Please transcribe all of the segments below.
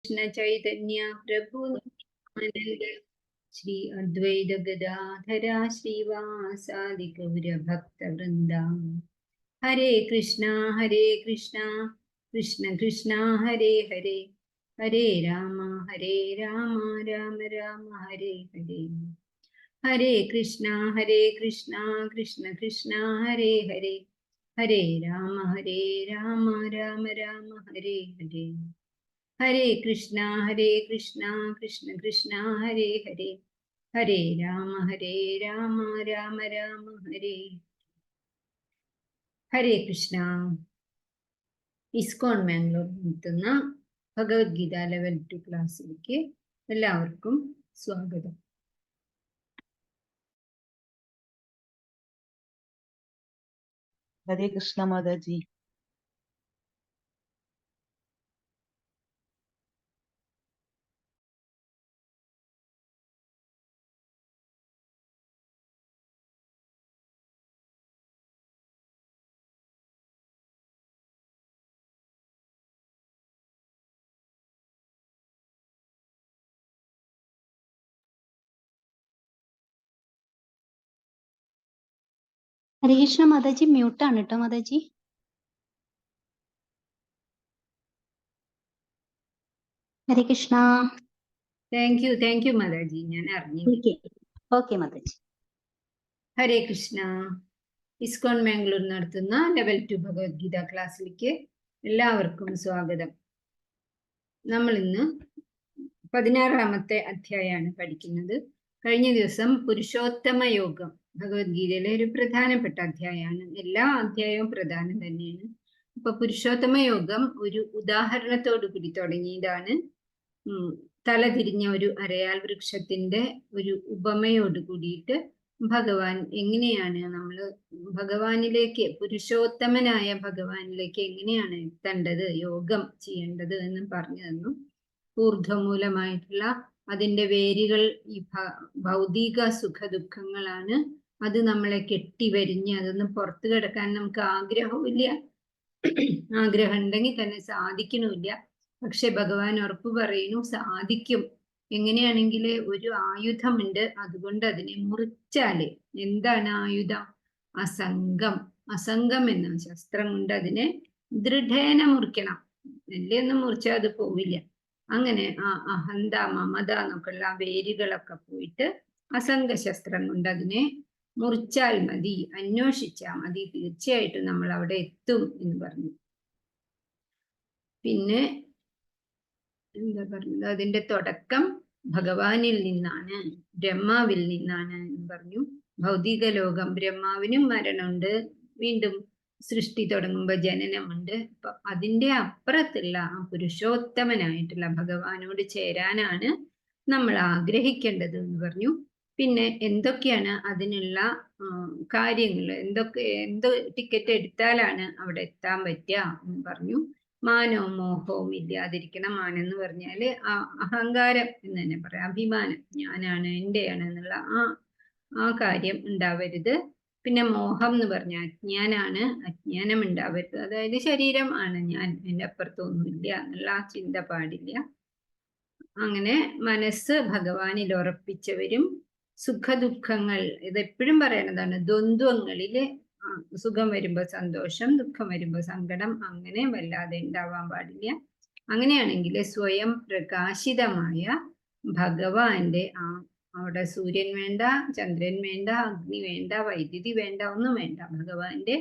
कृष्ण चैतन्य प्रभु नित्यानंद श्री अद्वैत गदाधरा श्रीवासादि गौर भक्त वृंदा। हरे कृष्णा कृष्ण कृष्ण हरे हरे, हरे राम राम राम हरे हरे। हरे कृष्णा कृष्ण कृष्ण हरे हरे, हरे राम राम राम हरे हरे। हरे कृष्णा कृष्ण कृष्ण हरे हरे, हरे राम राम राम हरे हरे कृष्ण. ഇസ്കോൺ മാംഗ്ലൂർ നടത്തുന്ന ഭഗവത്ഗീത ലെവൽ 2 ക്ലാസ്സിലേക്ക് എല്ലാവർക്കും സ്വാഗതം. हरे कृष्णा माता जी. ഹരേ കൃഷ്ണ മാതാജി, മ്യൂട്ടാണ് കേട്ടോ മാതാജി. ഹരേ കൃഷ്ണ. താങ്ക് യു മാതാജി, ഞാൻ അറിഞ്ഞില്ല. ഓക്കെ മാതാജി. ഹരേ കൃഷ്ണ. ഇസ്കോൺ മാംഗ്ലൂർ നടത്തുന്ന ലെവൽ 2 ഭഗവത്ഗീത ക്ലാസ്സിലേക്ക് എല്ലാവർക്കും സ്വാഗതം. നമ്മൾ ഇന്ന് 16ാമത്തെ അധ്യായമാണ് പഠിക്കുന്നത്. കഴിഞ്ഞ ദിവസം പുരുഷോത്തമ യോഗം ഭഗവത്ഗീതയിലെ ഒരു പ്രധാനപ്പെട്ട അധ്യായമാണ്. എല്ലാ അധ്യായവും പ്രധാനം തന്നെയാണ്. അപ്പൊ പുരുഷോത്തമ യോഗം ഒരു ഉദാഹരണത്തോടു കൂടി തുടങ്ങിയതാണ്. തലതിരിഞ്ഞ ഒരു അരയാൽ വൃക്ഷത്തിന്റെ ഒരു ഉപമയോട് കൂടിയിട്ട് ഭഗവാൻ എങ്ങനെയാണ് നമ്മൾ ഭഗവാനിലേക്ക്, പുരുഷോത്തമനായ ഭഗവാനിലേക്ക് എങ്ങനെയാണ് എത്തേണ്ടത്, യോഗം ചെയ്യേണ്ടത് എന്ന് പറഞ്ഞു തന്നു. ഊർധ്വമൂലമായിട്ടുള്ള അതിൻ്റെ വേരുകൾ ഈ ഭൗതിക സുഖ ദുഃഖങ്ങളാണ്. അത് നമ്മളെ കെട്ടിവരിഞ്ഞ് അതൊന്നും പുറത്തു കിടക്കാൻ നമുക്ക് ആഗ്രഹമില്ല. ആഗ്രഹം ഉണ്ടെങ്കിൽ തന്നെ സാധിക്കണമില്ല. പക്ഷെ ഭഗവാൻ ഉറപ്പ് പറയുന്നു സാധിക്കും. എങ്ങനെയാണെങ്കിൽ ഒരു ആയുധമുണ്ട്, അതുകൊണ്ട് അതിനെ മുറിച്ചാല്, എന്താണ് ആയുധം? അസംഗം. അസംഗം എന്ന ശസ്ത്രം കൊണ്ട് അതിനെ ദൃഢേന മുറിക്കണം. നെല്ലൊന്നും മുറിച്ചാൽ അത് പോവില്ല. അങ്ങനെ ആ അഹന്ത മമത എന്നൊക്കെയുള്ള വേരുകളൊക്കെ പോയിട്ട് അസംഗ ശസ്ത്രം കൊണ്ട് അതിനെ മുറിച്ചാൽ മതി, അന്വേഷിച്ചാൽ മതി, തീർച്ചയായിട്ടും നമ്മൾ അവിടെ എത്തും എന്ന് പറഞ്ഞു. പിന്നെ എന്താ പറഞ്ഞത്? അതിന്റെ തുടക്കം ഭഗവാനിൽ നിന്നാണ്, ബ്രഹ്മാവിൽ നിന്നാണ് എന്ന് പറഞ്ഞു. ഭൗതിക ലോകം, ബ്രഹ്മാവിനും മരണമുണ്ട്, വീണ്ടും സൃഷ്ടി തുടങ്ങുമ്പോൾ ജനനമുണ്ട്. അപ്പൊ അതിന്റെ അപ്പുറത്തുള്ള ആ പുരുഷോത്തമനായിട്ടുള്ള ഭഗവാനോട് ചേരാനാണ് നമ്മൾ ആഗ്രഹിക്കേണ്ടത് എന്ന് പറഞ്ഞു. പിന്നെ എന്തൊക്കെയാണ് അതിനുള്ള കാര്യങ്ങൾ, എന്ത് ടിക്കറ്റ് എടുത്താലാണ് അവിടെ എത്താൻ പറ്റുക എന്ന് പറഞ്ഞു. മാനവും മോഹവും ഇല്ലാതിരിക്കണം. മാനം എന്ന് പറഞ്ഞാല് അഹങ്കാരം എന്ന് തന്നെ പറയാം, അഭിമാനം, ഞാനാണ്, എന്റെയാണ് എന്നുള്ള ആ കാര്യം ഉണ്ടാവരുത്. പിന്നെ മോഹം എന്ന് പറഞ്ഞാൽ അജ്ഞാനാണ്, അജ്ഞാനം ഉണ്ടാവരുത്. അതായത് ശരീരം ആണ് ഞാൻ, എൻ്റെ അപ്പുറത്തൊന്നുമില്ല എന്നുള്ള ആ ചിന്ത പാടില്ല. അങ്ങനെ മനസ്സ് ഭഗവാനിൽ ഉറപ്പിച്ചവരും സുഖദുഃഖങ്ങൾ, ഇതെപ്പോഴും പറയണതാണ്, ദ്വന്ദ്വങ്ങളില് സുഖം വരുമ്പോ സന്തോഷം, ദുഃഖം വരുമ്പോ സങ്കടം, അങ്ങനെ വല്ലാതെ ഉണ്ടാവാൻ പാടില്ല. അങ്ങനെയാണെങ്കിൽ സ്വയം പ്രകാശിതമായ ഭഗവാന്റെ അവിടെ സൂര്യൻ വേണ്ട, ചന്ദ്രൻ വേണ്ട, അഗ്നി വേണ്ട, വൈദ്യുതി വേണ്ട, ഒന്നും വേണ്ട. ഭഗവാന്റെ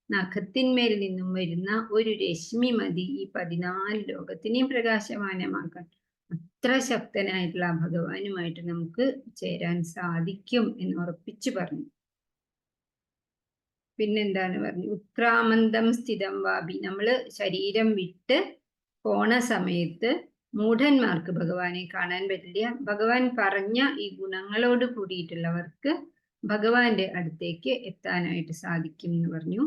നഖത്തിന്മേൽ നിന്നും വരുന്ന ഒരു രശ്മി മതി ഈ 14 ലോകത്തിനെയും പ്രകാശമാനമാക്കാൻ. അത്ര ശക്തനായിട്ടുള്ള ഭഗവാനുമായിട്ട് നമുക്ക് ചേരാൻ സാധിക്കും എന്ന് ഉറപ്പിച്ചു പറഞ്ഞു. പിന്നെന്താണ് പറഞ്ഞു? ഉത്ക്രാമന്തം സ്ഥിതം വാപി, നമ്മള് ശരീരം വിട്ട് പോണ സമയത്ത് മൂഢന്മാർക്ക് ഭഗവാനെ കാണാൻ പറ്റില്ല. ഭഗവാൻ പറഞ്ഞ ഈ ഗുണങ്ങളോട് കൂടിയിട്ടുള്ളവർക്ക് ഭഗവാന്റെ അടുത്തേക്ക് എത്താനായിട്ട് സാധിക്കും എന്ന് പറഞ്ഞു.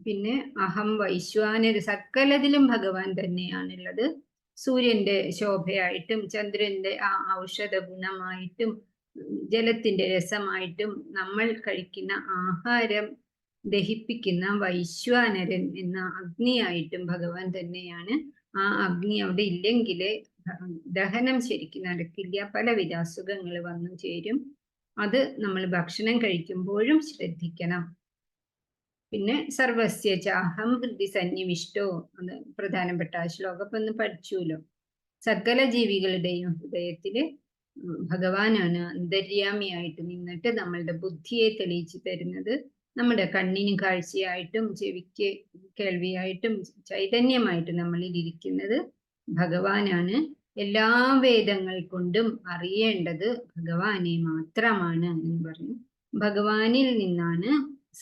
പിന്നെ അഹം വൈശ്വാനര്, സകലതിലും ഭഗവാൻ തന്നെയാണുള്ളത്. സൂര്യന്റെ ശോഭയായിട്ടും ചന്ദ്രന്റെ ആ ഔഷധ ഗുണമായിട്ടും ജലത്തിന്റെ രസമായിട്ടും നമ്മൾ കഴിക്കുന്ന ആഹാരം ദഹിപ്പിക്കുന്ന വൈശ്വാനരൻ എന്ന അഗ്നിയായിട്ടും ഭഗവാൻ തന്നെയാണ്. ആ അഗ്നി അവിടെ ഇല്ലെങ്കിൽ ദഹനം ശരിക്കും നടക്കില്ല, പലവിധ അസുഖങ്ങൾ വന്നു ചേരും. അത് നമ്മൾ ഭക്ഷണം കഴിക്കുമ്പോഴും ശ്രദ്ധിക്കണം. പിന്നെ സർവസ്യ ചാഹം ഹൃദി സന്നിവിഷ്ടോ, അത് പ്രധാനപ്പെട്ട ആ ശ്ലോകം ഒന്ന് പഠിച്ചുല്ലോ. സകല ജീവികളുടെയും ഹൃദയത്തില് ഭഗവാനാണ് അന്തര്യാമിയായിട്ട് നിന്നിട്ട് നമ്മളുടെ ബുദ്ധിയെ തെളിയിച്ചു തരുന്നത്. നമ്മുടെ കണ്ണിന് കാഴ്ചയായിട്ടും ചെവിക്ക് കേൾവിയായിട്ടും ചൈതന്യമായിട്ടും നമ്മളിൽ ഇരിക്കുന്നത് ഭഗവാനാണ്. എല്ലാ വേദങ്ങൾ കൊണ്ടും അറിയേണ്ടത് ഭഗവാനെ മാത്രമാണ് എന്ന് പറഞ്ഞു. ഭഗവാനിൽ നിന്നാണ്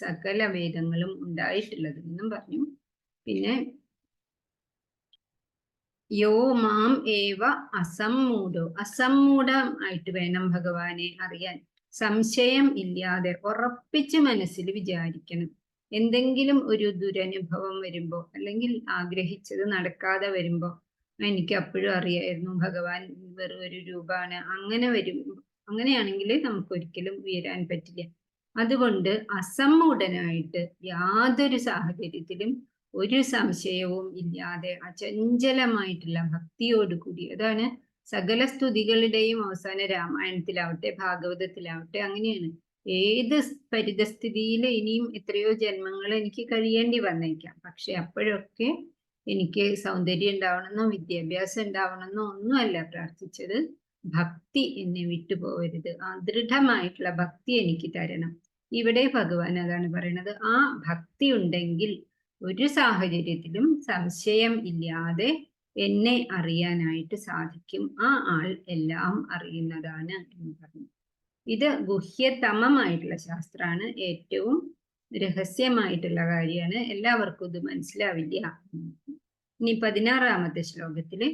സകല വേദങ്ങളും ഉണ്ടായിട്ടുള്ളത് എന്നും പറഞ്ഞു. പിന്നെ യോ മാം ഏവ അസമ്മൂഢോ, അസമ്മൂഢമായിട്ട് വേണം ഭഗവാനെ അറിയാൻ. സംശയം ഇല്ലാതെ ഉറപ്പിച്ച് മനസ്സിൽ വിചാരിക്കണം. എന്തെങ്കിലും ഒരു ദുരനുഭവം വരുമ്പോ, അല്ലെങ്കിൽ ആഗ്രഹിച്ചത് നടക്കാതെ വരുമ്പോ, എനിക്ക് അപ്പോഴും അറിയായിരുന്നു ഭഗവാൻ വെറും ഒരു രൂപമാണ്, അങ്ങനെ അങ്ങനെയാണെങ്കിൽ നമുക്ക് ഒരിക്കലും ഉയരാൻ പറ്റില്ല. അതുകൊണ്ട് അസമ്മൂഢനായിട്ട് യാതൊരു സാഹചര്യത്തിലും ഒരു സംശയവും ഇല്ലാതെ അചഞ്ചലമായിട്ടുള്ള ഭക്തിയോടുകൂടി, അതാണ് സകല സ്തുതികളുടെയും അവസാന രാമായണത്തിലാവട്ടെ ഭാഗവതത്തിലാവട്ടെ അങ്ങനെയാണ്. ഏത് പരിതസ്ഥിതിയിൽ ഇനിയും എത്രയോ ജന്മങ്ങൾ എനിക്ക് കഴിയേണ്ടി വന്നേക്കാം, പക്ഷെ അപ്പോഴൊക്കെ എനിക്ക് സൗന്ദര്യം ഉണ്ടാവണമെന്നോ വിദ്യാഭ്യാസം ഉണ്ടാവണമെന്നോ ഒന്നുമല്ല പ്രാർത്ഥിച്ചത്. ഭക്തി എന്നെ വിട്ടുപോകരുത്, ആ ദൃഢമായിട്ടുള്ള ഭക്തി എനിക്ക് തരണം. ഇവിടെ ഭഗവാൻ അതാണ് പറയുന്നത്. ആ ഭക്തി ഉണ്ടെങ്കിൽ ഒരു സാഹചര്യത്തിലും സംശയം ഇല്ലാതെ എന്നെ അറിയാനായിട്ട് സാധിക്കും. ആ ആൾ എല്ലാം അറിയുന്നതാണ് എന്ന് പറഞ്ഞു. ഇത് ഗുഹ്യതമമായിട്ടുള്ള ശാസ്ത്രമാണ്, ഏറ്റവും രഹസ്യമായിട്ടുള്ള കാര്യമാണ്, എല്ലാവർക്കും ഇത് മനസ്സിലാവില്ല. ഇനി 16ാമത്തെ ശ്ലോകത്തില്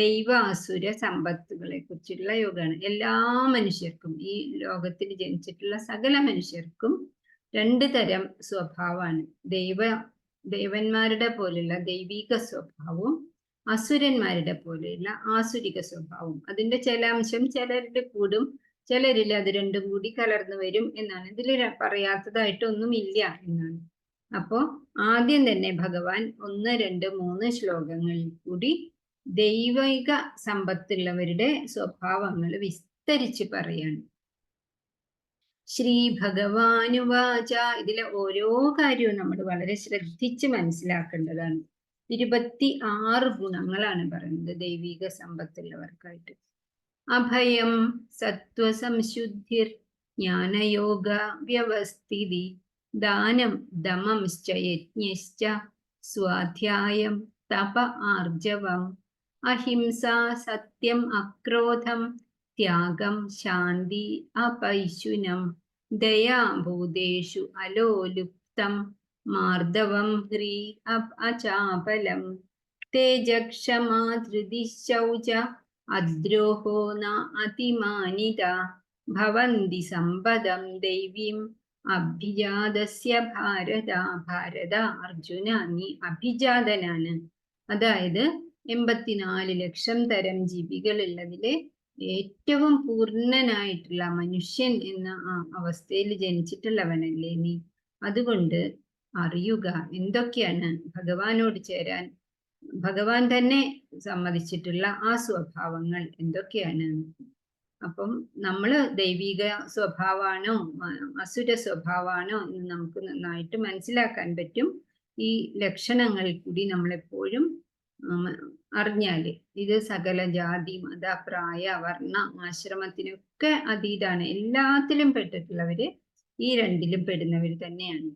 ദൈവാസുര സമ്പത്തുകളെ കുറിച്ചുള്ള യോഗമാണ്. എല്ലാ മനുഷ്യർക്കും, ഈ ലോകത്തിൽ ജനിച്ചിട്ടുള്ള സകല മനുഷ്യർക്കും 2 തരം സ്വഭാവമാണ്. ദേവന്മാരുടെ പോലുള്ള ദൈവിക സ്വഭാവവും അസുരന്മാരുടെ പോലെയുള്ള ആസുരിക സ്വഭാവവും. അതിന്റെ ചില അംശം ചിലരുടെ കൂടും, ചിലരിൽ അത് രണ്ടും കൂടി കലർന്നു വരും എന്നാണ്. ഇതിൽ പറയാത്തതായിട്ടൊന്നുമില്ല എന്നാണ്. അപ്പോ ആദ്യം തന്നെ ഭഗവാൻ 1, 2, 3 ശ്ലോകങ്ങളിൽ കൂടി ദൈവിക സമ്പത്തുള്ളവരുടെ സ്വഭാവങ്ങൾ വിസ്തരിച്ച് പറയാണ്. ശ്രീ ഭഗവാനുവാച, ഇതിലെ ഓരോ കാര്യവും നമ്മൾ വളരെ ശ്രദ്ധിച്ച് മനസ്സിലാക്കേണ്ടതാണ്. 26 ഗുണങ്ങളാണ് പറയുന്നത് ദൈവിക സമ്പത്തുള്ളവർക്കായിട്ട്. അഭയം സത്വസംശുദ്ധിർ ജ്ഞാനയോഗ വ്യവസ്ഥിതി ദാനം ദമംശ്ച യജ്ഞശ്ച സ്വാധ്യായം തപ ആർജവം അഹിംസ സത്യം അക്രോധം ത്യാഗം ശാന്തി അപൈശുനം ദയാഭൂതേഷു അലോലുപ്തം മാർദ്ദവം ഹ്രീ അചാപലം തേജക്ഷമാ ധൃതി ശൗച അദ്രോഹോ ന അതിമാനിത ഭവന്തി സമ്പദം ദൈവീം അഭിജാതസ്യ ഭാരത. ഭാരത അർജുന, നീ അഭിജാതനാണ്. അതായത് 84 ലക്ഷം തരം ജീവികളുള്ളതിലെ ഏറ്റവും പൂർണ്ണനായിട്ടുള്ള മനുഷ്യൻ എന്ന ആ അവസ്ഥയിൽ ജനിച്ചിട്ടുള്ളവനല്ലേ നീ. അതുകൊണ്ട് അറിയുക എന്തൊക്കെയാണ് ഭഗവാനോട് ചേരാൻ ഭഗവാൻ തന്നെ സമ്മതിച്ചിട്ടുള്ള ആ സ്വഭാവങ്ങൾ എന്തൊക്കെയാണ്. അപ്പം നമ്മൾ ദൈവിക സ്വഭാവമാണോ അസുര സ്വഭാവമാണോ എന്ന് നമുക്ക് നന്നായിട്ട് മനസ്സിലാക്കാൻ പറ്റും. ഈ ലക്ഷണങ്ങൾ കൂടി നമ്മളെപ്പോഴും അറിഞ്ഞാല്. ഇത് സകല ജാതി മത പ്രായ വർണ്ണ ആശ്രമത്തിനൊക്കെ അതീതാണ്. എല്ലാത്തിലും പെട്ടിട്ടുള്ളവര് ഈ 2ലും പെടുന്നവർ തന്നെയാണ്.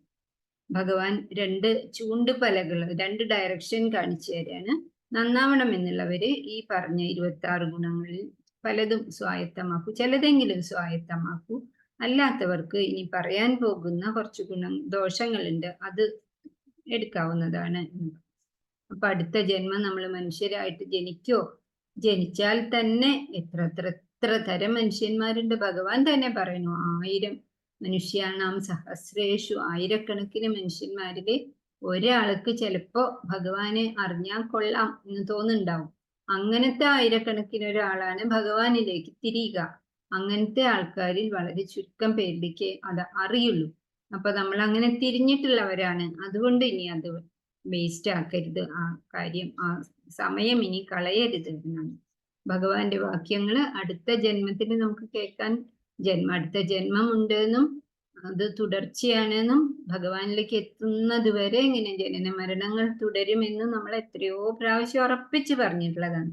ഭഗവാൻ 2 ചൂണ്ടുപലകൾ, 2 ഡയറക്ഷൻ കാണിച്ചു തരാണ്. നന്നാവണം എന്നുള്ളവര് ഈ പറഞ്ഞ 26 ഗുണങ്ങളിൽ പലതും സ്വായത്തമാക്കൂ, ചിലതെങ്കിലും സ്വായത്തമാക്കൂ. അല്ലാത്തവർക്ക് ഇനി പറയാൻ പോകുന്ന കുറച്ച് ദോഷങ്ങളുണ്ട്, അത് എടുക്കാവുന്നതാണ്. അപ്പൊ അടുത്ത ജന്മം നമ്മൾ മനുഷ്യരായിട്ട് ജനിക്കോ, ജനിച്ചാൽ തന്നെ എത്ര തരം മനുഷ്യന്മാരുണ്ട്. ഭഗവാൻ തന്നെ പറയുന്നു 1000 മനുഷ്യാണാം സഹസ്രേഷു, ആയിരക്കണക്കിന് മനുഷ്യന്മാരില് ഒരാൾക്ക് ചിലപ്പോ ഭഗവാനെ അറിഞ്ഞാൽ കൊള്ളാം എന്ന് തോന്നുന്നുണ്ടാവും. അങ്ങനത്തെ ആയിരക്കണക്കിന് ഒരാളാണ് ഭഗവാനിലേക്ക് തിരിയുക. അങ്ങനത്തെ ആൾക്കാരിൽ വളരെ ചുരുക്കം പേരിലേക്ക് അത് അറിയുള്ളൂ. അപ്പൊ നമ്മൾ അങ്ങനെ തിരിഞ്ഞിട്ടുള്ളവരാണ്. അതുകൊണ്ട് ഇനി അത് വേസ്റ്റ് ആക്കരുത്, ആ കാര്യം, ആ സമയം ഇനി കളയരുത് എന്നാണ് ഭഗവാന്റെ വാക്യങ്ങള്. അടുത്ത ജന്മത്തിൽ നമുക്ക് കേൾക്കാൻ അടുത്ത ജന്മം ഉണ്ടെന്നും അത് തുടർച്ചയാണെന്നും ഭഗവാനിലേക്ക് എത്തുന്നത് വരെ ഇങ്ങനെ ജനന മരണങ്ങൾ തുടരുമെന്നും നമ്മൾ എത്രയോ പ്രാവശ്യം ഉറപ്പിച്ച് പറഞ്ഞിട്ടുള്ളതാണ്.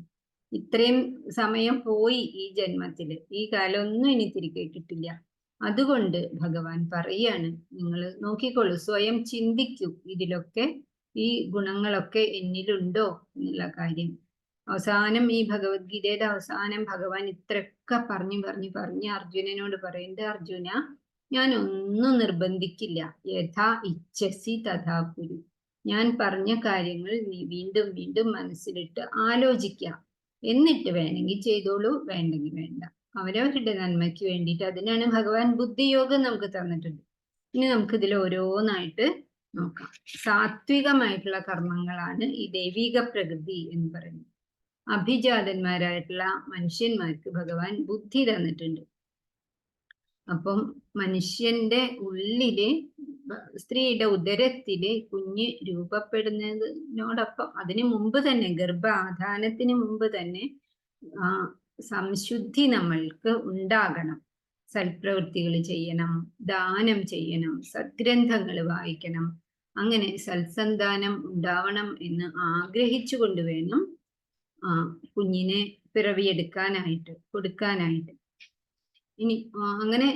ഇത്രയും സമയം പോയി ഈ ജന്മത്തില്, ഈ കാലമൊന്നും ഇനി തിരികെ കിട്ടില്ല. അതുകൊണ്ട് ഭഗവാൻ പറയാണ്, നിങ്ങൾ നോക്കിക്കോളൂ, സ്വയം ചിന്തിക്കൂ, ഇതിലൊക്കെ ഈ ഗുണങ്ങളൊക്കെ എന്നിലുണ്ടോ എന്നുള്ള കാര്യം. അവസാനം ഈ ഭഗവത്ഗീതയുടെ അവസാനം ഭഗവാൻ ഇത്രയൊക്കെ പറഞ്ഞ് അർജുനനോട് പറയുന്നത്, അർജുന, ഞാൻ ഒന്നും നിർബന്ധിക്കില്ല, യഥാ ഇച്ഛസി തഥാ കുരു. ഞാൻ പറഞ്ഞ കാര്യങ്ങൾ നീ വീണ്ടും വീണ്ടും മനസ്സിലിട്ട് ആലോചിക്കുക, എന്നിട്ട് വേണമെങ്കിൽ ചെയ്തോളൂ, വേണ്ടെങ്കിൽ വേണ്ട. അവരവരുടെ നന്മയ്ക്ക് വേണ്ടിയിട്ട്. അതിനാണ് ഭഗവാൻ ബുദ്ധിയോഗം നമുക്ക് തന്നിട്ടുണ്ട്. ഇനി നമുക്ക് ഇതിൽ ഓരോന്നായിട്ട് നോക്കാം. സാത്വികമായിട്ടുള്ള കർമ്മങ്ങളാണ് ഈ ദൈവിക പ്രകൃതി എന്ന് പറയുന്നത്. അഭിജാതന്മാരായിട്ടുള്ള മനുഷ്യന്മാർക്ക് ഭഗവാൻ ബുദ്ധി തന്നിട്ടുണ്ട്. അപ്പം മനുഷ്യന്റെ ഉള്ളില്, സ്ത്രീയുടെ ഉദരത്തില് കുഞ്ഞ് രൂപപ്പെടുന്നതിനോടൊപ്പം അതിനു മുമ്പ് തന്നെ, ഗർഭാധാനത്തിന് മുമ്പ് തന്നെ സംശുദ്ധി നമ്മൾക്ക് ഉണ്ടാകണം. സൽപ്രവൃത്തികൾ ചെയ്യണം, ദാനം ചെയ്യണം, സദ്ഗ്രന്ഥങ്ങൾ വായിക്കണം, അങ്ങനെ സൽസന്താനം ഉണ്ടാവണം എന്ന് ആഗ്രഹിച്ചുകൊണ്ട് വേണം കുഞ്ഞിനെ പിറവിയെടുക്കാനായിട്ട്, കൊടുക്കാനായിട്ട്. ഇനി അങ്ങനെ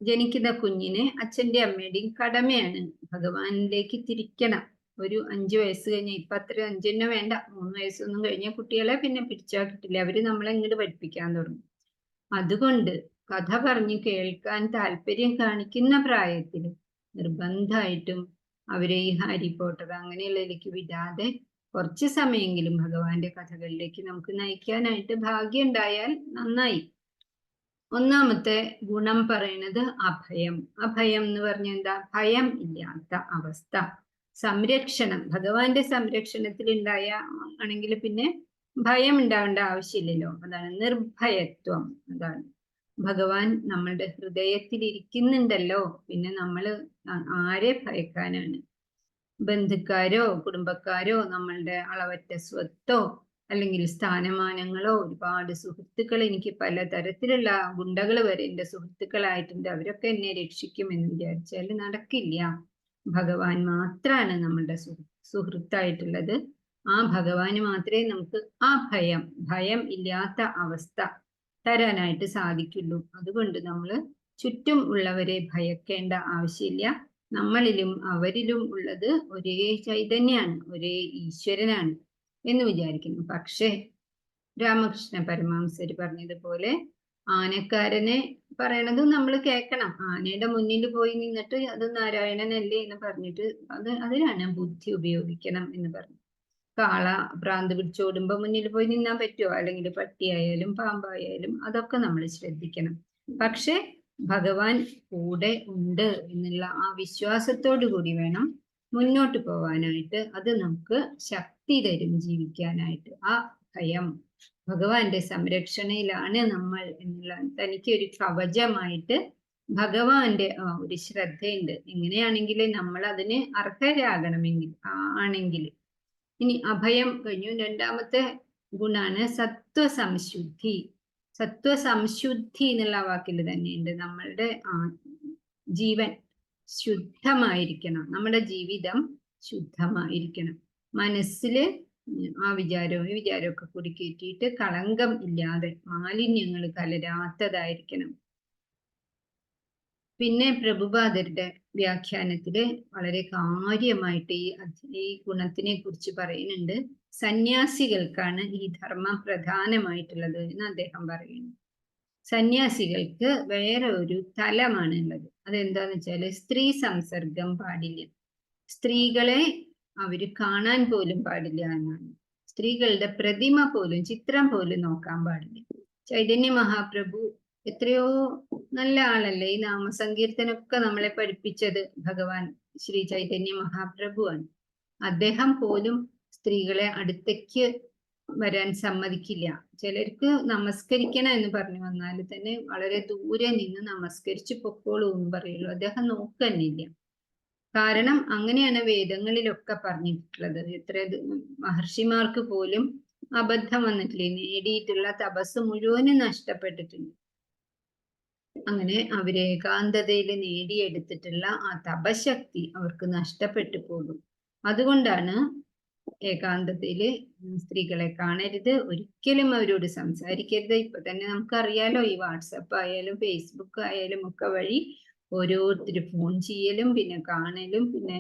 ജനിക്കുന്ന കുഞ്ഞിനെ അച്ഛന്റെ അമ്മയുടെയും കടമയാണ് ഭഗവാനിലേക്ക് തിരിക്കണം. ഒരു 5 വയസ്സ് കഴിഞ്ഞ, ഇപ്പൊ അത്ര 5 തന്നെ വേണ്ട, 3 വയസ്സൊന്നും കഴിഞ്ഞ കുട്ടികളെ പിന്നെ പിടിച്ചാൽ കിട്ടില്ല, അവര് നമ്മളെ ഇങ്ങോട്ട് പഠിപ്പിക്കാൻ തുടങ്ങും. അതുകൊണ്ട് കഥ പറഞ്ഞ് കേൾക്കാൻ താല്പര്യം കാണിക്കുന്ന പ്രായത്തിൽ നിർബന്ധമായിട്ടും അവരെ ഈ ഹാരി പോട്ടർ അങ്ങനെയുള്ളതിലേക്ക് വിടാതെ കുറച്ച് സമയമെങ്കിലും ഭഗവാന്റെ കഥകളിലേക്ക് നമുക്ക് നയിക്കാനായിട്ട് ഭാഗ്യം ഉണ്ടായാൽ നന്നായി. ഒന്നാമത്തെ ഗുണം പറയുന്നത് അഭയം. അഭയം എന്ന് പറഞ്ഞ എന്താ? ഭയം ഇല്ലാത്ത അവസ്ഥ, സംരക്ഷണം. ഭഗവാന്റെ സംരക്ഷണത്തിൽ ഉണ്ടായ ആണെങ്കിൽ പിന്നെ ഭയം ഉണ്ടാവേണ്ട ആവശ്യമില്ലല്ലോ. അതാണ് നിർഭയത്വം. അതാണ് ഭഗവാൻ നമ്മളുടെ ഹൃദയത്തിൽ ഇരിക്കുന്നുണ്ടല്ലോ, പിന്നെ നമ്മൾ ആരെ ഭയക്കാനാണ്? ബന്ധുക്കാരോ കുടുംബക്കാരോ നമ്മളുടെ അളവറ്റ സ്വത്തോ അല്ലെങ്കിൽ സ്ഥാനമാനങ്ങളോ? ഒരുപാട് സുഹൃത്തുക്കൾ, എനിക്ക് പലതരത്തിലുള്ള ഗുണ്ടകൾ വരെ എൻ്റെ സുഹൃത്തുക്കളായിട്ടുണ്ട്, അവരൊക്കെ എന്നെ രക്ഷിക്കുമെന്ന് വിചാരിച്ചാൽ നടക്കില്ല. ഭഗവാൻ മാത്രമാണ് നമ്മളുടെ സുഹൃത്തായിട്ടുള്ളത്. ആ ഭഗവാന് മാത്രമേ നമുക്ക് ആ ഭയം ഇല്ലാത്ത അവസ്ഥ തരാനായിട്ട് സാധിക്കുള്ളൂ. അതുകൊണ്ട് നമ്മൾ ചുറ്റും ഉള്ളവരെ ഭയക്കേണ്ട ആവശ്യമില്ല. നമ്മളിലും അവരിലും ഉള്ളത് ഒരേ ചൈതന്യാണ്, ഒരേ ഈശ്വരനാണ് എന്ന് വിചാരിക്കുന്നു. പക്ഷേ രാമകൃഷ്ണ പരമഹംസർ പറഞ്ഞതുപോലെ ആനക്കാരനെ പറയണത് നമ്മൾ കേൾക്കണം. ആനയുടെ മുന്നിൽ പോയി നിന്നിട്ട് അത് നാരായണനല്ലേ എന്ന് പറഞ്ഞിട്ട് അതിനാണ് ബുദ്ധി ഉപയോഗിക്കണം എന്ന് പറഞ്ഞു. കാള ഭ്രാന്ത് പിടിച്ചോടുമ്പോ മുന്നിൽ പോയി നിന്നാൻ പറ്റുമോ? അല്ലെങ്കിൽ പട്ടിയായാലും പാമ്പായാലും അതൊക്കെ നമ്മൾ ശ്രദ്ധിക്കണം. പക്ഷെ ഭഗവാൻ കൂടെ ഉണ്ട് എന്നുള്ള ആ വിശ്വാസത്തോടു കൂടി വേണം മുന്നോട്ട് പോവാനായിട്ട്. അത് നമുക്ക് ശക്തി തരും ജീവിക്കാനായിട്ട്. ആ ഭയം, ഭഗവാന്റെ സംരക്ഷണയിലാണ് നമ്മൾ എന്നുള്ള തനിക്കൊരു കവചമായിട്ട് ഭഗവാന്റെ ഒരു ശ്രദ്ധയുണ്ട്. എങ്ങനെയാണെങ്കിൽ നമ്മൾ അതിന് അർഹരാകണമെങ്കിൽ ആണെങ്കിൽ. ഇനി അഭയം കഴിഞ്ഞു. രണ്ടാമത്തെ ഗുണാണ് സത്വസംശുദ്ധി. സത്വസംശുദ്ധി എന്നുള്ള വാക്കിൽ തന്നെയുണ്ട്. നമ്മളുടെ ജീവൻ ശുദ്ധമായിരിക്കണം, നമ്മുടെ ജീവിതം ശുദ്ധമായിരിക്കണം. മനസ്സിൽ ആ വിചാരമൊക്കെ കൂടി കയറ്റിയിട്ട് കളങ്കം ഇല്ലാതെ, മാലിന്യങ്ങൾ കലരാത്തതായിരിക്കണം. പിന്നെ പ്രഭുപാദരുടെ വ്യാഖ്യാനത്തില് വളരെ കാര്യമായിട്ട് ഈ ഗുണത്തിനെ കുറിച്ച് പറയുന്നുണ്ട്. സന്യാസികൾക്കാണ് ഈ ധർമ്മം പ്രധാനമായിട്ടുള്ളത് എന്ന് അദ്ദേഹം പറയുന്നു. സന്യാസികൾക്ക് വേറെ ഒരു തലമാണ് ഉള്ളത്. അതെന്താന്ന് വെച്ചാല് സ്ത്രീ സംസർഗം പാടില്ല. സ്ത്രീകളെ അവര് കാണാൻ പോലും പാടില്ല എന്നാണ്. സ്ത്രീകളുടെ പ്രതിമ പോലും, ചിത്രം പോലും നോക്കാൻ പാടില്ല. ചൈതന്യ മഹാപ്രഭു എത്രയോ നല്ല ആളല്ലേ. ഈ നാമസങ്കീർത്തനൊക്കെ നമ്മളെ പഠിപ്പിച്ചത് ഭഗവാൻ ശ്രീ ചൈതന്യ മഹാപ്രഭുവാണ്. അദ്ദേഹം പോലും സ്ത്രീകളെ അടുത്തേക്ക് വരാൻ സമ്മതിക്കില്ല. ചിലർക്ക് നമസ്കരിക്കണം എന്ന് പറഞ്ഞു വന്നാൽ തന്നെ വളരെ ദൂരെ നിന്ന് നമസ്കരിച്ച് പൊക്കോളൂ എന്ന് പറയുള്ളൂ. അദ്ദേഹം നോക്കുന്നില്ല. കാരണം അങ്ങനെയാണ് വേദങ്ങളിലൊക്കെ പറഞ്ഞിട്ടുള്ളത്. മഹർഷിമാർക്ക് പോലും അബദ്ധം വന്നിട്ടില്ലേ, നേടിയിട്ടുള്ള തപസ് മുഴുവനും നഷ്ടപ്പെട്ടിട്ടുണ്ട്. അങ്ങനെ അവര് ഏകാന്തതയിൽ നേടിയെടുത്തിട്ടുള്ള ആ തപശക്തി അവർക്ക് നഷ്ടപ്പെട്ടു പോകും. അതുകൊണ്ടാണ് ഏകാന്തതയില് സ്ത്രീകളെ കാണരുത്, ഒരിക്കലും അവരോട് സംസാരിക്കരുത്. ഇപ്പൊ തന്നെ നമുക്കറിയാലോ, ഈ വാട്സപ്പ് ആയാലും ഫേസ്ബുക്ക് ആയാലും ഒക്കെ വഴി ഓരോരുത്തർ ഫോൺ ചെയ്യലും പിന്നെ കാണലും പിന്നെ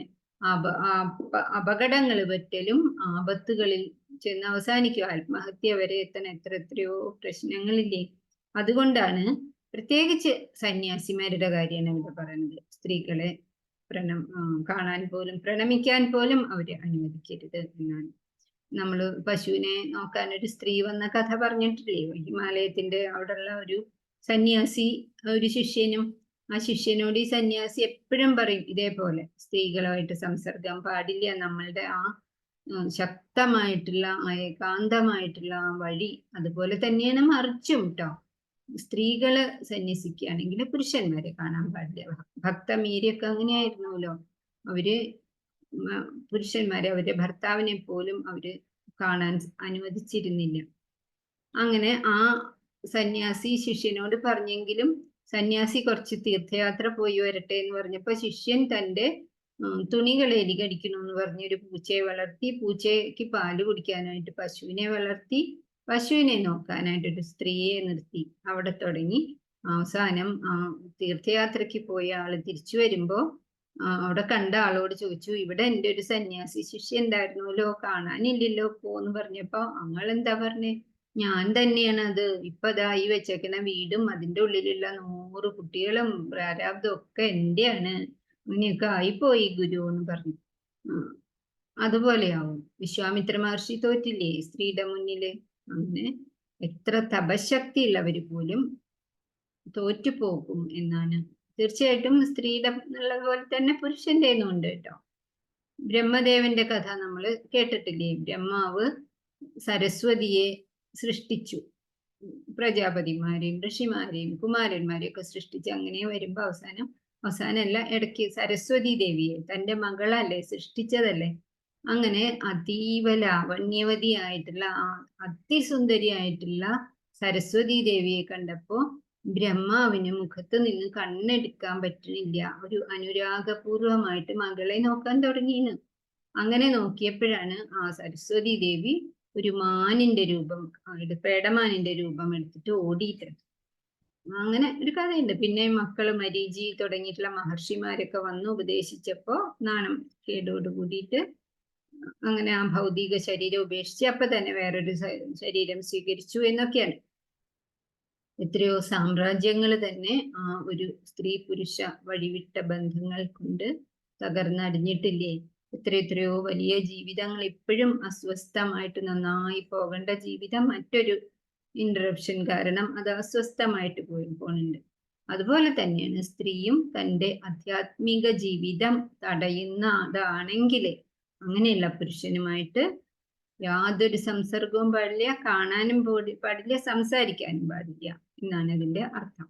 അപകടങ്ങൾ പറ്റലും ആപത്തുകളിൽ ചെന്ന് അവസാനിക്കും. ആത്മഹത്യ വരെ എത്തണം എത്രയോ പ്രശ്നങ്ങളില്ലേ. അതുകൊണ്ടാണ് പ്രത്യേകിച്ച് സന്യാസിമാരുടെ കാര്യമാണ് ഇവിടെ പറയുന്നത്. സ്ത്രീകളെ കാണാൻ പോലും പ്രണമിക്കാൻ പോലും അവരെ അനുവദിക്കരുത് എന്നാണ്. നമ്മൾ പശുവിനെ നോക്കാൻ ഒരു സ്ത്രീ വന്ന കഥ പറഞ്ഞിട്ടില്ലേ? ഹിമാലയത്തിന്റെ അവിടെയുള്ള ഒരു സന്യാസി ഒരു ശിഷ്യനും, ആ ശിഷ്യനോട് ഈ സന്യാസി എപ്പോഴും പറയും ഇതേപോലെ, സ്ത്രീകളുമായിട്ട് സംസർഗം പാടില്ല, നമ്മളുടെ ആ ശക്തമായിട്ടുള്ള ആ ഏകാന്തമായിട്ടുള്ള ആ വഴി അതുപോലെ തന്നെയാണ് മറിച്ചും കേട്ടോ. സ്ത്രീകള് സന്യസിക്കുകയാണെങ്കിൽ പുരുഷന്മാരെ കാണാൻ പാടില്ല. ഭക്തമീരിയൊക്കെ അങ്ങനെയായിരുന്നല്ലോ. അവര് പുരുഷന്മാരെ, അവരുടെ ഭർത്താവിനെ പോലും അവര് കാണാൻ അനുവദിച്ചിരുന്നില്ല. അങ്ങനെ ആ സന്യാസി ശിഷ്യനോട് പറഞ്ഞെങ്കിലും സന്യാസി കുറച്ച് തീർത്ഥയാത്ര പോയി വരട്ടെ എന്ന് പറഞ്ഞപ്പോ ശിഷ്യൻ തന്റെ തുണികളെ എലികടിക്കണു എന്ന് പറഞ്ഞൊരു പൂച്ചയെ വളർത്തി, പൂച്ചയ്ക്ക് പാല് കുടിക്കാനായിട്ട് പശുവിനെ വളർത്തി, പശുവിനെ നോക്കാനായിട്ടൊരു സ്ത്രീയെ നിർത്തി. അവിടെ തുടങ്ങി അവസാനം തീർത്ഥയാത്രയ്ക്ക് പോയ ആള് തിരിച്ചു വരുമ്പോ അവിടെ കണ്ട ആളോട് ചോദിച്ചു, ഇവിടെ എൻ്റെ ഒരു സന്യാസി ശിഷ്യ ഉണ്ടായിരുന്നല്ലോ, കാണാനില്ലല്ലോ പോന്ന് പറഞ്ഞപ്പോ അങ്ങളെന്താ പറഞ്ഞേ? ഞാൻ തന്നെയാണ് അത്. ഇപ്പൊ അതായി വെച്ചേക്കണ വീടും അതിൻ്റെ ഉള്ളിലുള്ള 100 കുട്ടികളും പ്രാരാബ്ദം ഒക്കെ എന്റെയാണ്. അങ്ങനെയൊക്കെ ആയിപ്പോയി ഗുരു എന്ന് പറഞ്ഞു. അതുപോലെയാവും. വിശ്വാമിത്ര മഹർഷി തോറ്റില്ലേ സ്ത്രീയുടെ മുന്നില്? അങ്ങനെ എത്ര തപശക്തി ഉള്ളവര് പോലും തോറ്റുപോകും എന്നാണ്. തീർച്ചയായിട്ടും സ്ത്രീയുടെ ഉള്ളത് പോലെ തന്നെ പുരുഷന്റെ ഉണ്ട് കേട്ടോ. ബ്രഹ്മദേവന്റെ കഥ നമ്മൾ കേട്ടിട്ടില്ലേ? ബ്രഹ്മാവ് സരസ്വതിയെ സൃഷ്ടിച്ചു. പ്രജാപതിമാരെയും ഋഷിമാരെയും കുമാരന്മാരെയും ഒക്കെ സൃഷ്ടിച്ച് അങ്ങനെ വരുമ്പോ അവസാനമല്ല, ഇടയ്ക്ക് സരസ്വതി ദേവിയെ തന്റെ മകളല്ലേ സൃഷ്ടിച്ചതല്ലേ. അങ്ങനെ അതീവ ലാവണ്യവതിയായിട്ടുള്ള അതിസുന്ദരിയായിട്ടുള്ള സരസ്വതി ദേവിയെ കണ്ടപ്പോ ബ്രഹ്മാവിന് മുഖത്ത് നിന്ന് കണ്ണെടുക്കാൻ പറ്റുന്നില്ല. ഒരു അനുരാഗപൂർവമായിട്ട് മകളെ നോക്കാൻ തുടങ്ങിയെന്ന്. അങ്ങനെ നോക്കിയപ്പോഴാണ് ആ സരസ്വതി ദേവി ഒരു മാനിന്റെ രൂപം, പേടമാനിന്റെ രൂപം എടുത്തിട്ട് ഓടിയിട്ട്. അങ്ങനെ ഒരു കഥയുണ്ട്. പിന്നെ മക്കള് മരീചി തുടങ്ങിയിട്ടുള്ള മഹർഷിമാരൊക്കെ വന്ന് ഉപദേശിച്ചപ്പോ നാണം കേടോട് കൂടിയിട്ട് അങ്ങനെ ആ ഭൗതിക ശരീരം ഉപേക്ഷിച്ച് അപ്പൊ തന്നെ വേറൊരു ശരീരം സ്വീകരിച്ചു എന്നൊക്കെയാണ്. എത്രയോ സാമ്രാജ്യങ്ങൾ തന്നെ ആ ഒരു സ്ത്രീ പുരുഷ വഴിവിട്ട ബന്ധങ്ങൾ കൊണ്ട് തകർന്നടിഞ്ഞിട്ടില്ലേ? എത്രയോ വലിയ ജീവിതങ്ങൾ ഇപ്പോഴും അസ്വസ്ഥമായിട്ട് നന്നായി പോകേണ്ട ജീവിതം മറ്റൊരു ഇന്ററപ്ഷൻ കാരണം അത് അസ്വസ്ഥമായിട്ട് പോകുന്നുണ്ട്. അതുപോലെ തന്നെയാണ് സ്ത്രീയും തൻ്റെ ആധ്യാത്മിക ജീവിതം തടയുന്നതാണെങ്കിൽ അങ്ങനെയുള്ള പുരുഷനുമായിട്ട് യാതൊരു സംസർഗവും പാടില്ല, കാണാനും പാടില്ല, സംസാരിക്കാനും പാടില്ല എന്നാണ് ഇതിന്റെ അർത്ഥം.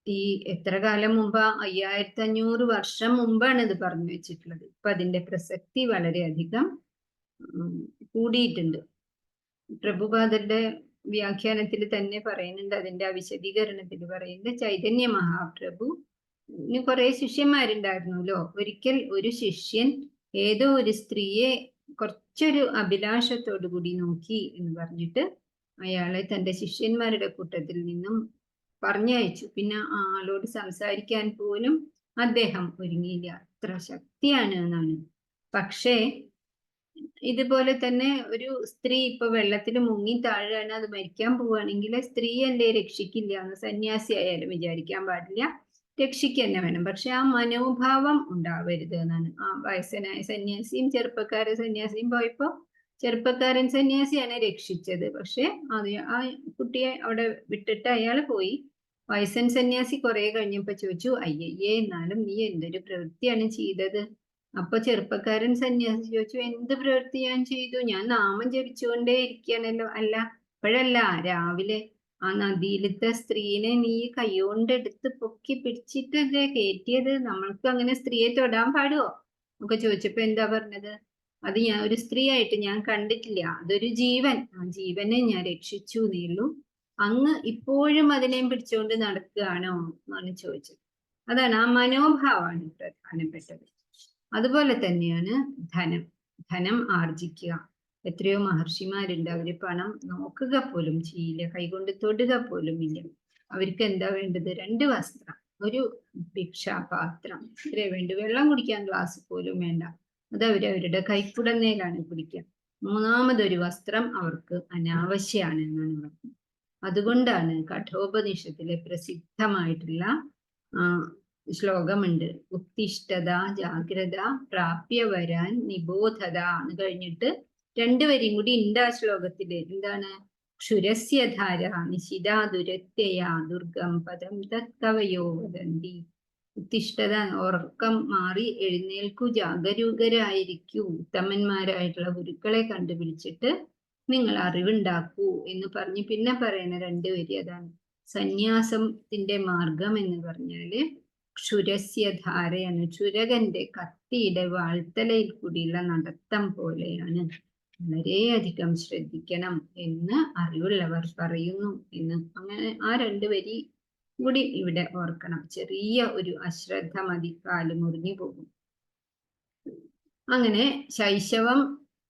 ഈ എത്ര കാലം മുമ്പ്? 5500 വർഷം മുമ്പാണ് ഇത് പറഞ്ഞു വെച്ചിട്ടുള്ളത്. ഇപ്പൊ അതിന്റെ പ്രസക്തി വളരെയധികം കൂടിയിട്ടുണ്ട്. പ്രഭുപാദരുടെ വ്യാഖ്യാനത്തിൽ തന്നെ പറയുന്നുണ്ട്, അതിന്റെ വിശദീകരണത്തിൽ പറയുന്നുണ്ട്, ചൈതന്യ മഹാപ്രഭു കുറെ ശിഷ്യന്മാരുണ്ടായിരുന്നല്ലോ. ഒരിക്കൽ ഒരു ശിഷ്യൻ ഏതോ ഒരു സ്ത്രീയെ കുറച്ചൊരു അഭിലാഷത്തോടു കൂടി നോക്കി എന്ന് പറഞ്ഞിട്ട് അയാളെ തന്റെ ശിഷ്യന്മാരുടെ കൂട്ടത്തിൽ നിന്നും പറഞ്ഞയച്ചു. പിന്നെ ആളോട് സംസാരിക്കാൻ പോലും അദ്ദേഹം ഒരുങ്ങിയില്ല. അത്ര ശക്തിയാണ് എന്നാണ്. പക്ഷേ ഇതുപോലെ തന്നെ ഒരു സ്ത്രീ ഇപ്പൊ വെള്ളത്തിൽ മുങ്ങി താഴെയാണ്, അത് മരിക്കാൻ പോവുകയാണെങ്കിൽ സ്ത്രീ അല്ലേ രക്ഷിക്കില്ല എന്ന് സന്യാസി ആയാലും വിചാരിക്കാൻ പാടില്ല, രക്ഷിക്കുക തന്നെ വേണം. പക്ഷെ ആ മനോഭാവം ഉണ്ടാവരുത് എന്നാണ്. ആ വയസ്സനായ സന്യാസിയും ചെറുപ്പക്കാരൻ സന്യാസിയും പോയപ്പോ ചെറുപ്പക്കാരൻ സന്യാസിയാണ് രക്ഷിച്ചത്. പക്ഷെ അത് ആ കുട്ടിയെ അവിടെ വിട്ടിട്ട് അയാൾ പോയി. വയസ്സൻ സന്യാസി കുറെ കഴിഞ്ഞപ്പോ ചോദിച്ചു, അയ്യയ്യേ, എന്നാലും നീ എന്തൊരു പ്രവൃത്തിയാണ് ചെയ്തത്? അപ്പൊ ചെറുപ്പക്കാരൻ സന്യാസി ചോദിച്ചു, എന്ത് പ്രവൃത്തി ഞാൻ ചെയ്തു? ഞാൻ നാമം ജപിച്ചുകൊണ്ടേ ഇരിക്കുകയാണല്ലോ. അല്ല, അപ്പോഴല്ല, രാവിലെ ആ നദിയിലത്തെ സ്ത്രീനെ നീ കൈകൊണ്ട് എടുത്ത് പൊക്കി പിടിച്ചിട്ടല്ലേ കയറ്റിയത്. നമ്മൾക്ക് അങ്ങനെ സ്ത്രീയെ തൊടാൻ പാടുവോ ഒക്കെ ചോദിച്ചപ്പോ എന്താ പറഞ്ഞത്? അത് ഞാൻ ഒരു സ്ത്രീ ആയിട്ട് ഞാൻ കണ്ടിട്ടില്ല, അതൊരു ജീവൻ, ആ ജീവനെ ഞാൻ രക്ഷിച്ചു എന്നേയുള്ളൂ. അങ്ങ് ഇപ്പോഴും അതിനെയും പിടിച്ചുകൊണ്ട് നടക്കുകയാണോ എന്നാണ് ചോദിച്ചത്. അതാണ് ആ മനോഭാവമാണ് പ്രധാനപ്പെട്ടത്. അതുപോലെ തന്നെയാണ് ധനം. ധനം ആർജിക്കുക. എത്രയോ മഹർഷിമാരുണ്ട്, അവര് പണം നോക്കുക പോലും ചെയ്യില്ല, കൈകൊണ്ട് തൊടുക പോലും ഇല്ല. അവർക്ക് എന്താ വേണ്ടത്? 2 വസ്ത്രം, ഒരു ഭിക്ഷാപാത്രം, ഇത്രേ വേണ്ടു. വെള്ളം കുടിക്കാൻ ഗ്ലാസ് പോലും വേണ്ട, അത് അവരവരുടെ കൈക്കുടന്നേലാണ് കുടിക്കുക. 3ാമതൊരു വസ്ത്രം അവർക്ക് അനാവശ്യമാണ് എന്നാണ് പറയുന്നത്. അതുകൊണ്ടാണ് കഠോപനിഷത്തിലെ പ്രസിദ്ധമായിട്ടുള്ള ശ്ലോകമുണ്ട്, ഉത്തിഷ്ഠത ജാഗ്രത പ്രാപ്യ വരാൻ നിബോധത എന്ന് കഴിഞ്ഞിട്ട് 2 വരിയും കൂടി ഉണ്ട് ആ ശ്ലോകത്തില്. എന്താണ്? ക്ഷുരസ്യധാര നിശിതാ ദുരത്യയാ ദുർഗം പദം തത്കവയോ വദന്തി. ഉത്തിഷ്ഠത, ഉറക്കം മാറി എഴുന്നേൽക്കൂ, ജാഗരൂകരായിരിക്കൂ, ഉത്തമന്മാരായിട്ടുള്ള ഗുരുക്കളെ കണ്ടുപിടിച്ചിട്ട് നിങ്ങൾ അറിവുണ്ടാക്കൂ എന്ന് പറഞ്ഞ് പിന്നെ പറയുന്ന 2 വരി അതാണ്. സന്യാസത്തിന്റെ മാർഗം എന്ന് പറഞ്ഞാല് ക്ഷുരസ്യധാരയാണ്. ക്ഷുരകന്റെ കത്തിയുടെ വാൾത്തലയിൽ കൂടിയുള്ള നടത്തം പോലെയാണ്. വളരെയധികം ശ്രദ്ധിക്കണം എന്ന് അറിവുള്ളവർ പറയുന്നു എന്ന്. അങ്ങനെ ആ 2 വരി കൂടി ഇവിടെ ഓർക്കണം. ചെറിയ ഒരു അശ്രദ്ധ മതി, കാല് മുറിഞ്ഞു പോകും. അങ്ങനെ ശൈശവം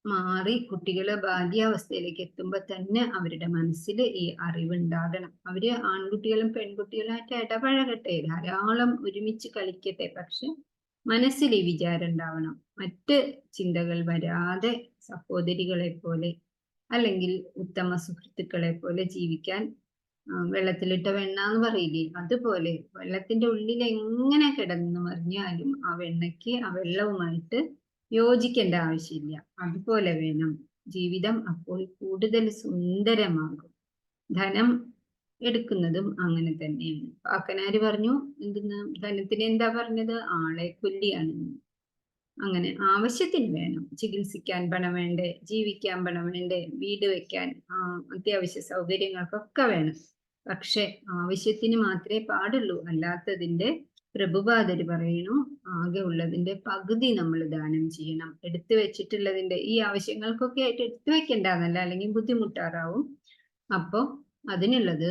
മാറി കുട്ടികള് ബാല്യാവസ്ഥയിലേക്ക് എത്തുമ്പോ തന്നെ അവരുടെ മനസ്സിൽ ഈ അറിവുണ്ടാകണം. അവര് ആൺകുട്ടികളും പെൺകുട്ടികളായിട്ട് ഇടപഴകട്ടെ, ധാരാളം ഒരുമിച്ച് കളിക്കട്ടെ, പക്ഷെ മനസ്സിൽ ഈ വിചാരം ഉണ്ടാവണം. മറ്റ് ചിന്തകൾ വരാതെ സഹോദരികളെ പോലെ അല്ലെങ്കിൽ ഉത്തമ സുഹൃത്തുക്കളെ പോലെ ജീവിക്കാൻ, വെള്ളത്തിലിട്ട വെണ്ണ എന്ന് പറയില്ലേ, അതുപോലെ വെള്ളത്തിന്റെ ഉള്ളിൽ എങ്ങനെ കിടന്നു മറിഞ്ഞാലും ആ വെണ്ണയ്ക്ക് ആ വെള്ളവുമായിട്ട് യോജിക്കേണ്ട ആവശ്യമില്ല. അതുപോലെ വേണം ജീവിതം, അപ്പോൾ കൂടുതൽ സുന്ദരമാകും. ധനം എടുക്കുന്നതും അങ്ങനെ തന്നെയാണ്. കാക്കനാര് പറഞ്ഞു, എന്തെന്ന് ധനത്തിന് എന്താ പറഞ്ഞത്? ആളെ കൊല്ലിയാണ്. അങ്ങനെ ആവശ്യത്തിന് വേണം. ചികിത്സിക്കാൻ പണം വേണ്ടേ, ജീവിക്കാൻ പണം വേണ്ടേ, വീട് വെക്കാൻ, അത്യാവശ്യ സൗകര്യങ്ങൾക്കൊക്കെ വേണം. പക്ഷെ ആവശ്യത്തിന് മാത്രമേ പാടുള്ളൂ. അല്ലാത്തതിന്റെ പ്രഭുപാദര് പറയണു, ആകെ ഉള്ളതിന്റെ പകുതി നമ്മൾ ദാനം ചെയ്യണം. എടുത്തു വെച്ചിട്ടുള്ളതിന്റെ ഈ ആവശ്യങ്ങൾക്കൊക്കെ ആയിട്ട് എടുത്തു വെക്കണ്ടെന്നല്ല, അല്ലെങ്കിൽ ബുദ്ധിമുട്ടാറാവും. അപ്പൊ അതിനുള്ളത്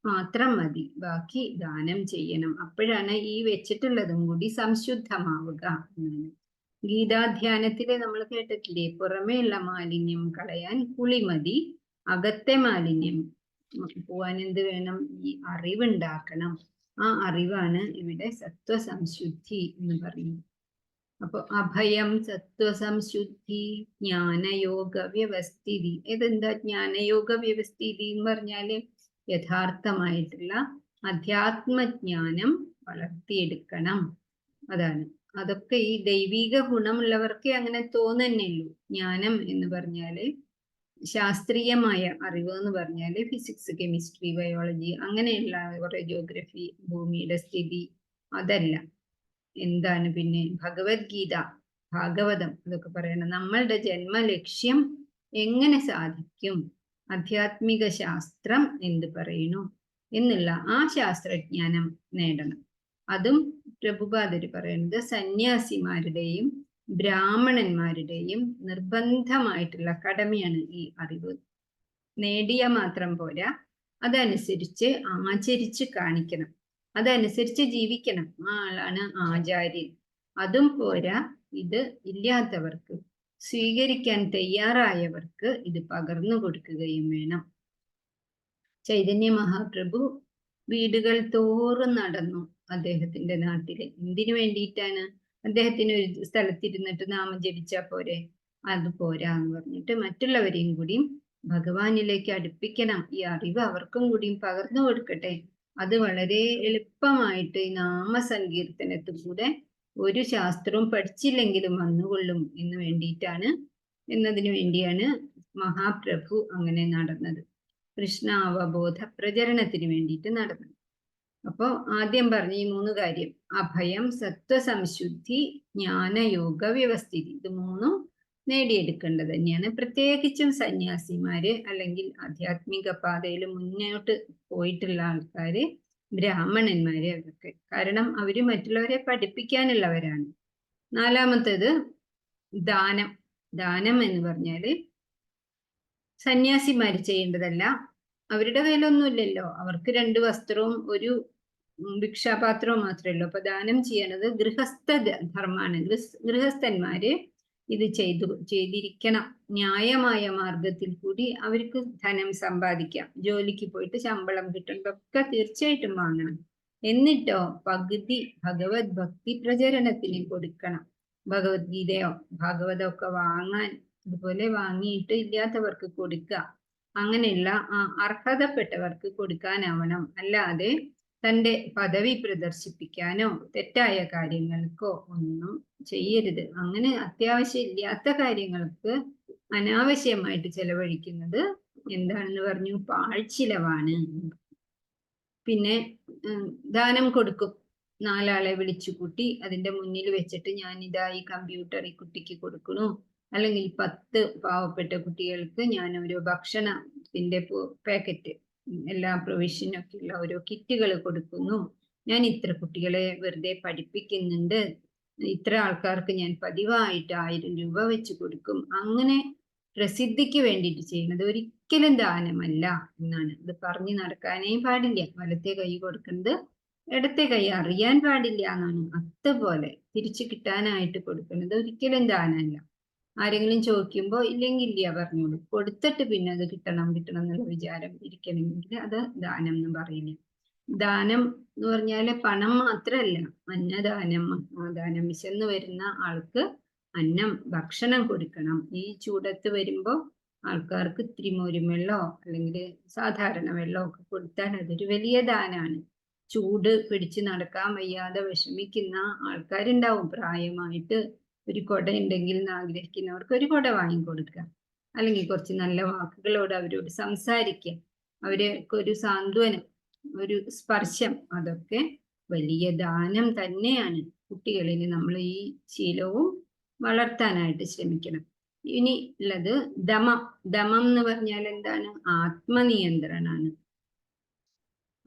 മാത്രം മതി, ബാക്കി ദാനം ചെയ്യണം. അപ്പോഴാണ് ഈ വെച്ചിട്ടുള്ളതും കൂടി സംശുദ്ധമാവുക എന്നാണ്. ഗീതാധ്യാനത്തില് നമ്മൾ കേട്ടിട്ടില്ലേ, പുറമേയുള്ള മാലിന്യം കളയാൻ കുളി മതി, അകത്തെ മാലിന്യം പോവാൻ എന്ത് വേണം? ഈ അറിവുണ്ടാക്കണം. ആ അറിവാണ് ഇവിടെ സത്വസംശുദ്ധി എന്ന് പറയുന്നത്. അപ്പൊ അഭയം, സത്വസംശുദ്ധി, ജ്ഞാനയോഗ വ്യവസ്ഥിതി. ഇതെന്താ ജ്ഞാനയോഗ വ്യവസ്ഥിതി എന്ന് പറഞ്ഞാല്? യഥാർത്ഥമായിട്ടുള്ള അധ്യാത്മജ്ഞാനം വളർത്തിയെടുക്കണം, അതാണ്. അതൊക്കെ ഈ ദൈവിക ഗുണമുള്ളവർക്ക് അങ്ങനെ തോന്നുന്നേയുള്ളൂ. ജ്ഞാനം എന്ന് പറഞ്ഞാല് ശാസ്ത്രീയമായ അറിവ് എന്ന് പറഞ്ഞാല് ഫിസിക്സ്, കെമിസ്ട്രി, ബയോളജി, അങ്ങനെയുള്ള കുറെ ജോഗ്രഫി, ഭൂമിയുടെ സ്ഥിതി, അതല്ല. എന്താണ് പിന്നെ? ഭഗവത്ഗീത, ഭാഗവതം, അതൊക്കെ പറയണം. നമ്മളുടെ ജന്മലക്ഷ്യം എങ്ങനെ സാധിക്കും, ആധ്യാത്മിക ശാസ്ത്രം എന്ത് പറയുന്നു എന്നുള്ള ആ ശാസ്ത്രജ്ഞാനം നേടണം. അതും പ്രഭുപാദര് പറയുന്നത് സന്യാസിമാരുടെയും ബ്രാഹ്മണന്മാരുടെയും നിർബന്ധമായിട്ടുള്ള കടമയാണ് ഈ അറിവ്. നേടിയ മാത്രം പോരാ, അതനുസരിച്ച് ആചരിച്ച് കാണിക്കണം, അതനുസരിച്ച് ജീവിക്കണം. ആ ആളാണ് ആചാര്യൻ. അതും പോരാ, ഇത് ഇല്ലാത്തവർക്ക്, സ്വീകരിക്കാൻ തയ്യാറായവർക്ക് ഇത് പകർന്നു കൊടുക്കുകയും വേണം. ചൈതന്യ മഹാപ്രഭു വീടുകൾ തോറും നടന്നു അദ്ദേഹത്തിന്റെ നാട്ടില്. എന്തിനു വേണ്ടിയിട്ടാണ്? അദ്ദേഹത്തിന് ഒരു സ്ഥലത്തിരുന്നിട്ട് നാമം ജപിച്ചാ പോരെ? അത് പോരാന്ന് പറഞ്ഞിട്ട് മറ്റുള്ളവരെയും കൂടിയും ഭഗവാനിലേക്ക് അടുപ്പിക്കണം. ഈ അറിവ് അവർക്കും കൂടിയും പകർന്നു കൊടുക്കട്ടെ. അത് വളരെ എളുപ്പമായിട്ട് ഈ നാമസങ്കീർത്തനത്തിൽ കൂടെ ഒരു ശാസ്ത്രവും പഠിച്ചില്ലെങ്കിലും വന്നുകൊള്ളും എന്നതിനു വേണ്ടിയാണ് മഹാപ്രഭു അങ്ങനെ നടന്നത്. കൃഷ്ണ അവബോധ പ്രചരണത്തിന് വേണ്ടിയിട്ട് നടന്നത്. അപ്പൊ ആദ്യം പറഞ്ഞ ഈ 3 കാര്യം: അഭയം, സത്വസംശുദ്ധി, ജ്ഞാനയോഗ വ്യവസ്ഥിതി. ഇത് 3ഉം നേടിയെടുക്കേണ്ടത് തന്നെയാണ്. പ്രത്യേകിച്ചും സന്യാസിമാര് അല്ലെങ്കിൽ ആധ്യാത്മിക പാതയിൽ മുന്നോട്ട് പോയിട്ടുള്ള ആൾക്കാര്, ബ്രാഹ്മണന്മാര്, അതൊക്കെ. കാരണം അവര് മറ്റുള്ളവരെ പഠിപ്പിക്കാനുള്ളവരാണ്. 4-മത്തേത് ദാനം. ദാനം എന്ന് പറഞ്ഞാല് സന്യാസിമാര് ചെയ്യേണ്ടതല്ല. അവരുടെ കയ്യിലൊന്നുമില്ലല്ലോ, അവർക്ക് 2 വസ്ത്രവും ഒരു ഭിക്ഷാപാത്രവും മാത്രമേ ഉള്ളൂ. അപ്പൊ ദാനം ചെയ്യണത് ഗൃഹസ്ഥ ധർമ്മമാണ്. ഗൃഹസ്ഥന്മാര് ഇത് ചെയ്തിരിക്കണം. ന്യായമായ മാർഗത്തിൽ കൂടി അവർക്ക് ധനം സമ്പാദിക്കാം. ജോലിക്ക് പോയിട്ട് ശമ്പളം കിട്ടുന്നതൊക്കെ തീർച്ചയായിട്ടും വാങ്ങണം. എന്നിട്ടോ പകുതി ഭഗവത് ഭക്തി പ്രചരണത്തിന് കൊടുക്കണം. ഭഗവത്ഗീതയോ ഭാഗവതമൊക്കെ വാങ്ങാൻ, അതുപോലെ വാങ്ങിയിട്ട് ഇല്ലാത്തവർക്ക് കൊടുക്കുക. അങ്ങനെയുള്ള അർഹതപ്പെട്ടവർക്ക് കൊടുക്കാനാവണം. അല്ലാതെ തൻ്റെ പദവി പ്രദർശിപ്പിക്കാനോ തെറ്റായ കാര്യങ്ങൾക്കോ ഒന്നും ചെയ്യരുത്. അങ്ങനെ അത്യാവശ്യം ഇല്ലാത്ത കാര്യങ്ങൾക്ക് അനാവശ്യമായിട്ട് ചെലവഴിക്കുന്നത് എന്താണെന്ന് പറഞ്ഞു? പാഴ്ചിലവാണ്. പിന്നെ ദാനം കൊടുക്കും. 4 ആളെ വിളിച്ചു കൂട്ടി അതിന്റെ മുന്നിൽ വെച്ചിട്ട് ഞാൻ ഇതാ ഈ കമ്പ്യൂട്ടർ ഈ കുട്ടിക്ക് കൊടുക്കണു, അല്ലെങ്കിൽ 10 പാവപ്പെട്ട കുട്ടികൾക്ക് ഞാൻ ഒരു ഭക്ഷണത്തിന്റെ പാക്കറ്റ്, എല്ലാ പ്രൊവിഷനൊക്കെ ഉള്ള ഓരോ കിറ്റുകൾ കൊടുക്കുന്നു, ഞാൻ ഇത്ര കുട്ടികളെ വെറുതെ പഠിപ്പിക്കുന്നുണ്ട്, ഇത്ര ആൾക്കാർക്ക് ഞാൻ പതിവായിട്ട് 1000 രൂപ വെച്ച് കൊടുക്കും. അങ്ങനെ പ്രസിദ്ധിക്ക് വേണ്ടിയിട്ട് ചെയ്യുന്നത് ഒരിക്കലും ദാനമല്ല എന്നാണ്. ഇത് പറഞ്ഞു നടക്കാനേ പാടില്ല. വലത്തെ കൈ കൊടുക്കുന്നത് ഇടത്തെ കൈ അറിയാൻ പാടില്ല എന്നാണ്. അതുപോലെ തിരിച്ചു കിട്ടാനായിട്ട് കൊടുക്കുന്നത് ഒരിക്കലും ദാനമല്ല. ആരെങ്കിലും ചോദിക്കുമ്പോൾ ഇല്ലെങ്കിൽ ഇല്ല പറഞ്ഞോളൂ. കൊടുത്തിട്ട് പിന്നെ അത് കിട്ടണം എന്നുള്ള വിചാരം ഇരിക്കണമെങ്കിൽ അത് ദാനം എന്ന് പറയില്ല. ദാനം എന്ന് പറഞ്ഞാല് പണം മാത്രമല്ല, അന്നദാനം, മഹാദാനം. വിശന്ന് വരുന്ന ആൾക്ക് അന്നം, ഭക്ഷണം കൊടുക്കണം. ഈ ചൂടത്ത് വരുമ്പോ ആൾക്കാർക്ക് ഇത്തിരി മോരും വെള്ളമോ അല്ലെങ്കിൽ സാധാരണ വെള്ളമോ ഒക്കെ കൊടുത്താൽ അതൊരു വലിയ ദാനാണ്. ചൂട് പിടിച്ച് നടക്കാൻ വയ്യാതെ വിഷമിക്കുന്ന ആൾക്കാരുണ്ടാവും. പ്രായമായിട്ട് ഒരു കുട ഉണ്ടെങ്കിൽ എന്ന് ആഗ്രഹിക്കുന്നവർക്ക് ഒരു കുട വാങ്ങിക്കൊടുക്കുക, അല്ലെങ്കിൽ കുറച്ച് നല്ല വാക്കുകളോട് അവരോട് സംസാരിക്കുക, അവർക്ക് ഒരു സാന്ത്വനം, ഒരു സ്പർശം, അതൊക്കെ വലിയ ദാനം തന്നെയാണ്. കുട്ടികളിൽ നമ്മൾ ഈ ശീലവും വളർത്താനായിട്ട് ശ്രമിക്കണം. ഇനി ഉള്ളത് ദമം. ദമം എന്ന് പറഞ്ഞാൽ എന്താണ്? ആത്മനിയന്ത്രണാണ്.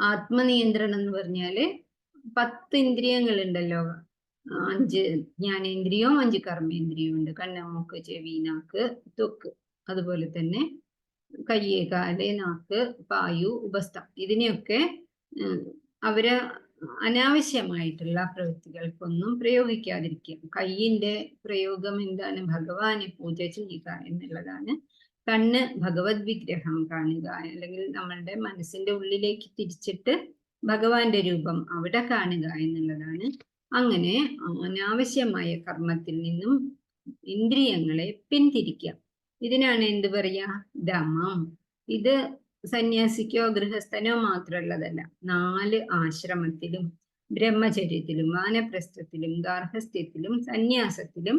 ആത്മനിയന്ത്രണം എന്ന് പറഞ്ഞാല് 10 ഇന്ദ്രിയങ്ങൾ ഉണ്ടല്ലോ. 5 ജ്ഞാനേന്ദ്രിയവും 5 കർമ്മേന്ദ്രിയവും ഉണ്ട്. കണ്ണ്, മൂക്ക്, ചെവി, നാക്ക്, ത്വക്ക്. അതുപോലെ തന്നെ കയ്യ്, കാല്, നാക്ക്, പായു, ഉപസ്ഥം. ഇതിനെയൊക്കെ അവര് അനാവശ്യമായിട്ടുള്ള പ്രവൃത്തികൾക്കൊന്നും പ്രയോഗിക്കാതിരിക്കുക. കയ്യിന്റെ പ്രയോഗം എന്താണ്? ഭഗവാനെ പൂജ ചെയ്യുക എന്നുള്ളതാണ്. കണ്ണ് ഭഗവത് വിഗ്രഹം കാണുക, അല്ലെങ്കിൽ നമ്മളുടെ മനസ്സിന്റെ ഉള്ളിലേക്ക് തിരിച്ചിട്ട് ഭഗവാന്റെ രൂപം അവിടെ കാണുക എന്നുള്ളതാണ്. അങ്ങനെ അനാവശ്യമായ കർമ്മത്തിൽ നിന്നും ഇന്ദ്രിയങ്ങളെ പിന്തിരിക്കുക. ഇതിനാണ് എന്ത് പറയാ? ദമം. ഇത് സന്യാസിക്കോ ഗൃഹസ്ഥനോ മാത്രമുള്ളതല്ല. 4 ആശ്രമത്തിലും ബ്രഹ്മചര്യത്തിലും വാനപ്രസ്ഥത്തിലും ഗാർഹസ്ഥ്യത്തിലും സന്യാസത്തിലും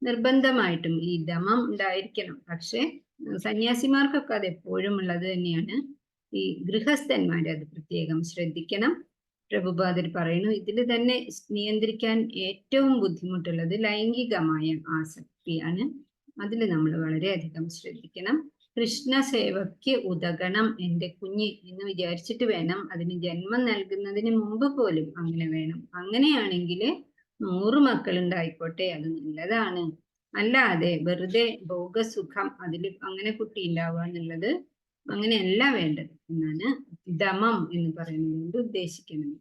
നിർബന്ധമായിട്ടും ഈ ദമം ഉണ്ടായിരിക്കണം. പക്ഷെ സന്യാസിമാർക്കൊക്കെ അത് എപ്പോഴും ഉള്ളത് തന്നെയാണ്. ഈ ഗൃഹസ്ഥന്മാർ അത് പ്രത്യേകം ശ്രദ്ധിക്കണം. പ്രഭുപാദർ പറയുന്നു, ഇതിൽ തന്നെ നിയന്ത്രിക്കാൻ ഏറ്റവും ബുദ്ധിമുട്ടുള്ളത് ലൈംഗികമായ ആസക്തിയാണ്. അതിൽ നമ്മൾ വളരെയധികം ശ്രദ്ധിക്കണം. കൃഷ്ണ സേവയ്ക്ക് ഉതകണം എൻ്റെ കുഞ്ഞ് എന്ന് വിചാരിച്ചിട്ട് വേണം. അതിന് ജന്മം നൽകുന്നതിന് മുമ്പ് പോലും അങ്ങനെ വേണം. അങ്ങനെയാണെങ്കിൽ 100 മക്കൾ ഉണ്ടായിക്കോട്ടെ, അത് നല്ലതാണ്. അല്ലാതെ വെറുതെ ഭോഗസുഖം അതിൽ അങ്ങനെ കുട്ടി ഉണ്ടാവുക എന്നുള്ളത് അങ്ങനെയല്ല വേണ്ടത് എന്നാണ് ദമം എന്ന് പറയുന്നത് ഉദ്ദേശിക്കുന്നത്.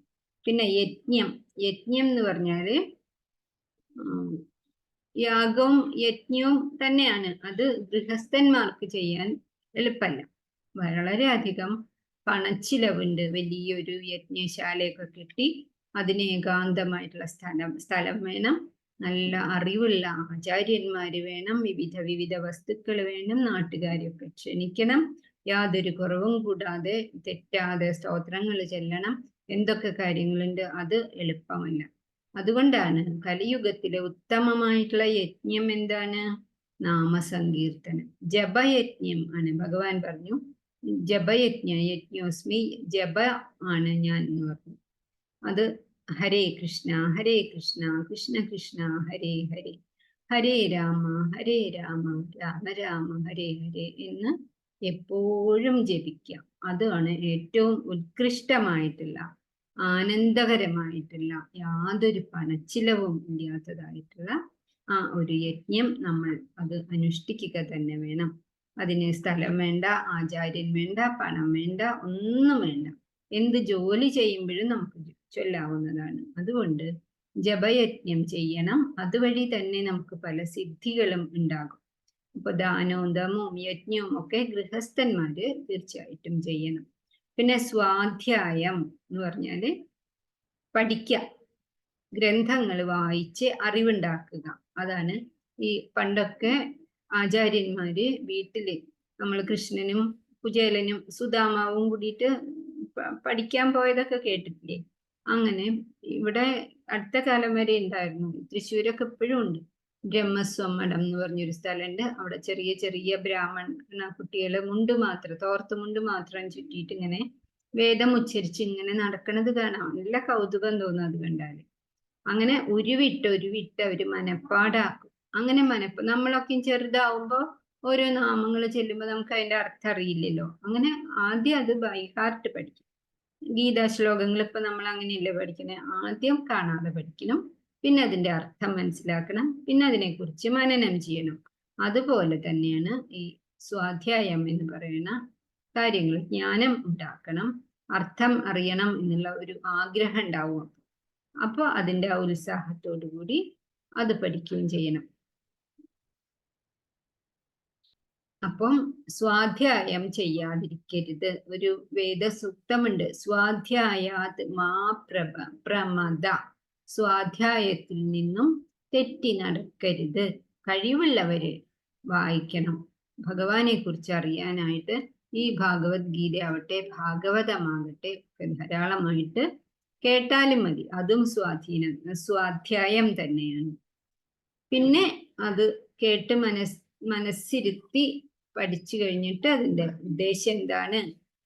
പിന്നെ യജ്ഞം. യജ്ഞം എന്ന് പറഞ്ഞാല് യാഗവും യജ്ഞവും തന്നെയാണ്. അത് ഗൃഹസ്ഥന്മാർക്ക് ചെയ്യാൻ എളുപ്പമല്ല. വളരെയധികം പണച്ചിലവുണ്ട്. വലിയൊരു യജ്ഞശാലയൊക്കെ കിട്ടി അതിന് ഏകാന്തമായിട്ടുള്ള സ്ഥലം വേണം, നല്ല അറിവുള്ള ആചാര്യന്മാര് വേണം, വിവിധ വസ്തുക്കൾ വേണം, നാട്ടുകാരെയൊക്കെ ക്ഷണിക്കണം, യാതൊരു കുറവും കൂടാതെ തെറ്റാതെ സ്തോത്രങ്ങൾ ചെല്ലണം. എന്തൊക്കെ കാര്യങ്ങളുണ്ട്, അത് എളുപ്പമല്ല. അതുകൊണ്ടാണ് കലിയുഗത്തിലെ ഉത്തമമായിട്ടുള്ള യജ്ഞം എന്താണ്? നാമസങ്കീർത്തനം, ജപയജ്ഞം ആണ്. ഭഗവാൻ പറഞ്ഞു ജപയജ്ഞ യജ്ഞോസ്മി, ജപ ആണ് ഞാൻ എന്ന് പറഞ്ഞു. അത് ഹരേ കൃഷ്ണ കൃഷ്ണ കൃഷ്ണ ഹരേ ഹരേ, ഹരേ രാമ രാമ രാമ ഹരേ ഹരേ എന്ന് എപ്പോഴും ജപിക്കാം. അതാണ് ഏറ്റവും ഉത്കൃഷ്ടമായിട്ടുള്ള, ആനന്ദകരമായിട്ടുള്ള, യാതൊരു പണച്ചിലവും ഇല്ലാത്തതായിട്ടുള്ള ആ ഒരു യജ്ഞം നമ്മൾ അത് അനുഷ്ഠിക്കുക തന്നെ വേണം. അതിന് സ്ഥലം വേണ്ട, ആചാര്യൻ വേണ്ട, പണം വേണ്ട, ഒന്നും വേണ്ട. എന്ത് ജോലി ചെയ്യുമ്പോഴും നമുക്ക് ചൊല്ലാവുന്നതാണ്. അതുകൊണ്ട് ജപയജ്ഞം ചെയ്യണം. അതുവഴി തന്നെ നമുക്ക് പല സിദ്ധികളും ഉണ്ടാകും. അപ്പൊ ദാനവും ദമവും യജ്ഞവും ഒക്കെ ഗൃഹസ്ഥന്മാര് തീർച്ചയായിട്ടും ചെയ്യണം. പിന്നെ സ്വാധ്യായം എന്ന് പറഞ്ഞാല് പഠിക്കുക, ഗ്രന്ഥങ്ങൾ വായിച്ച് അറിവുണ്ടാക്കുക. അതാണ് ഈ പണ്ടൊക്കെ ആചാര്യന്മാര് വീട്ടില് നമ്മൾ കൃഷ്ണനും കുചേലനും സുദാമാവും കൂടിയിട്ട് പഠിക്കാൻ പോയതൊക്കെ കേട്ടിട്ടില്ലേ? അങ്ങനെ ഇവിടെ അടുത്ത കാലം വരെ ഉണ്ടായിരുന്നു. തൃശ്ശൂരൊക്കെ ഇപ്പോഴും ഉണ്ട്. ബ്രഹ്മസ്വം മഠം എന്ന് പറഞ്ഞൊരു സ്ഥലമുണ്ട്. അവിടെ ചെറിയ ചെറിയ ബ്രാഹ്മണ കുട്ടികള് മുണ്ട് മാത്രം, തോർത്ത് മുണ്ട് മാത്രം ചുറ്റിയിട്ട് ഇങ്ങനെ വേദം ഉച്ചരിച്ച് ഇങ്ങനെ നടക്കണത് കാണാം. നല്ല കൗതുകം തോന്നും അത് കണ്ടാല്. അങ്ങനെ ഉരുവിട്ട് അവര് മനപ്പാടാക്കും. അങ്ങനെ നമ്മളൊക്കെ ചെറുതാവുമ്പോ ഓരോ നാമങ്ങൾ ചെല്ലുമ്പോൾ നമുക്ക് അതിന്റെ അർത്ഥം അറിയില്ലല്ലോ. അങ്ങനെ ആദ്യം അത് ബൈ ഹാർട്ട് പഠിക്കും. ഗീതാ ശ്ലോകങ്ങൾ ഇപ്പൊ നമ്മൾ അങ്ങനെയല്ലേ പഠിക്കണേ? ആദ്യം കാണാതെ പഠിക്കണം, പിന്നെ അതിന്റെ അർത്ഥം മനസ്സിലാക്കണം, പിന്നെ അതിനെക്കുറിച്ച് മനനം ചെയ്യണം. അതുപോലെ തന്നെയാണ് ഈ സ്വാധ്യായം എന്ന് പറയുന്ന കാര്യങ്ങൾ. ജ്ഞാനം ഉണ്ടാക്കണം, അർത്ഥം അറിയണം എന്നുള്ള ഒരു ആഗ്രഹം ഉണ്ടാവും. അപ്പൊ അതിന്റെ ആ ഉത്സാഹത്തോടു കൂടി അത് പഠിക്കുകയും ചെയ്യണം. അപ്പം സ്വാധ്യായം ചെയ്യാതിരിക്കരുത്. ഒരു വേദസൂക്തമുണ്ട്, സ്വാധ്യായാത് മാ പ്രമദ. സ്വാധ്യായത്തിൽ നിന്നും തെറ്റി നടക്കരുത്. കഴിവുള്ളവര് വായിക്കണം. ഭഗവാനെ കുറിച്ച് അറിയാനായിട്ട് ഈ ഭഗവത്ഗീത ആവട്ടെ, ഭാഗവതമാകട്ടെ ഒക്കെ ധാരാളമായിട്ട് കേട്ടാലും മതി. അതും സ്വാധ്യായം തന്നെയാണ്. പിന്നെ അത് കേട്ട് മനസ്സിരുത്തി പഠിച്ചു കഴിഞ്ഞിട്ട് അതിന്റെ ഉദ്ദേശം എന്താണ്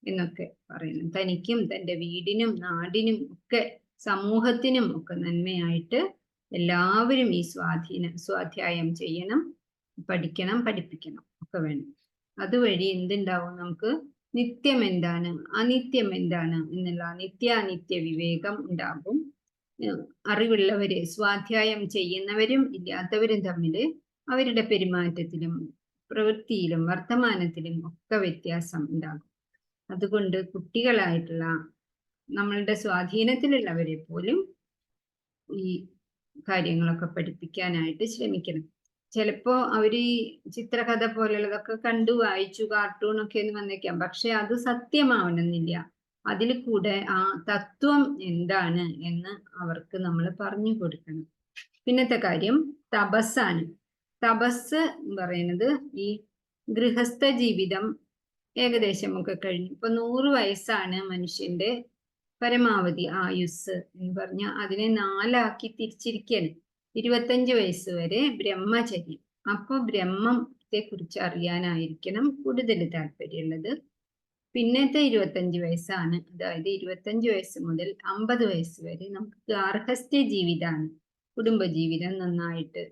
എന്നൊക്കെ പറയണം. തനിക്കും തൻ്റെ വീടിനും നാടിനും ഒക്കെ സമൂഹത്തിനും ഒക്കെ നന്മയായിട്ട് എല്ലാവരും ഈ സ്വാധ്യായം ചെയ്യണം, പഠിക്കണം, പഠിപ്പിക്കണം ഒക്കെ വേണം. അതുവഴി എന്തുണ്ടാവും? നമുക്ക് നിത്യം എന്താണ്, അനിത്യം എന്താണ് എന്നുള്ള നിത്യാനിത്യ വിവേകം ഉണ്ടാകും. അറിവുള്ളവര്, സ്വാധ്യായം ചെയ്യുന്നവരും ഇല്ലാത്തവരും തമ്മിൽ അവരുടെ പെരുമാറ്റത്തിലും പ്രവൃത്തിയിലും വർത്തമാനത്തിലും ഒക്കെ വ്യത്യാസം ഉണ്ടാകും. അതുകൊണ്ട് കുട്ടികളായിട്ടുള്ള നമ്മളുടെ സ്വാധീനത്തിലുള്ളവരെ പോലും ഈ കാര്യങ്ങളൊക്കെ പഠിപ്പിക്കാനായിട്ട് ശ്രമിക്കണം. ചിലപ്പോ അവര് ഈ ചിത്രകഥ പോലുള്ളതൊക്കെ കണ്ടു വായിച്ചു, കാർട്ടൂണൊക്കെ എന്ന് വന്നേക്കാം. പക്ഷെ അത് സത്യമാവണമെന്നില്ല. അതിൽ കൂടെ ആ തത്വം എന്താണ് എന്ന് അവർക്ക് നമ്മൾ പറഞ്ഞു കൊടുക്കണം. പിന്നത്തെ കാര്യം തപസ്സാണ്. തപസ് എന്ന് പറയുന്നത് ഈ ഗൃഹസ്ഥ ജീവിതം ഏകദേശം ഒക്കെ കഴിഞ്ഞു. ഇപ്പൊ 100 വയസ്സാണ് മനുഷ്യന്റെ പരമാവധി ആയുസ് എന്ന് പറഞ്ഞാൽ അതിനെ 4 ആക്കി തിരിച്ചിരിക്കുകയാണ്. 25 വയസ്സ് വരെ ബ്രഹ്മചര്യം. അപ്പൊ ബ്രഹ്മത്തെ കുറിച്ച് അറിയാനായിരിക്കണം കൂടുതൽ താല്പര്യമുള്ളത്. പിന്നത്തെ 25 വയസ്സാണ്, അതായത് 25 വയസ്സ് മുതൽ 50 വയസ്സ് വരെ നമുക്ക് ഗാർഹസ്ഥ്യ ജീവിതമാണ്. കുടുംബജീവിതം നന്നായിട്ട്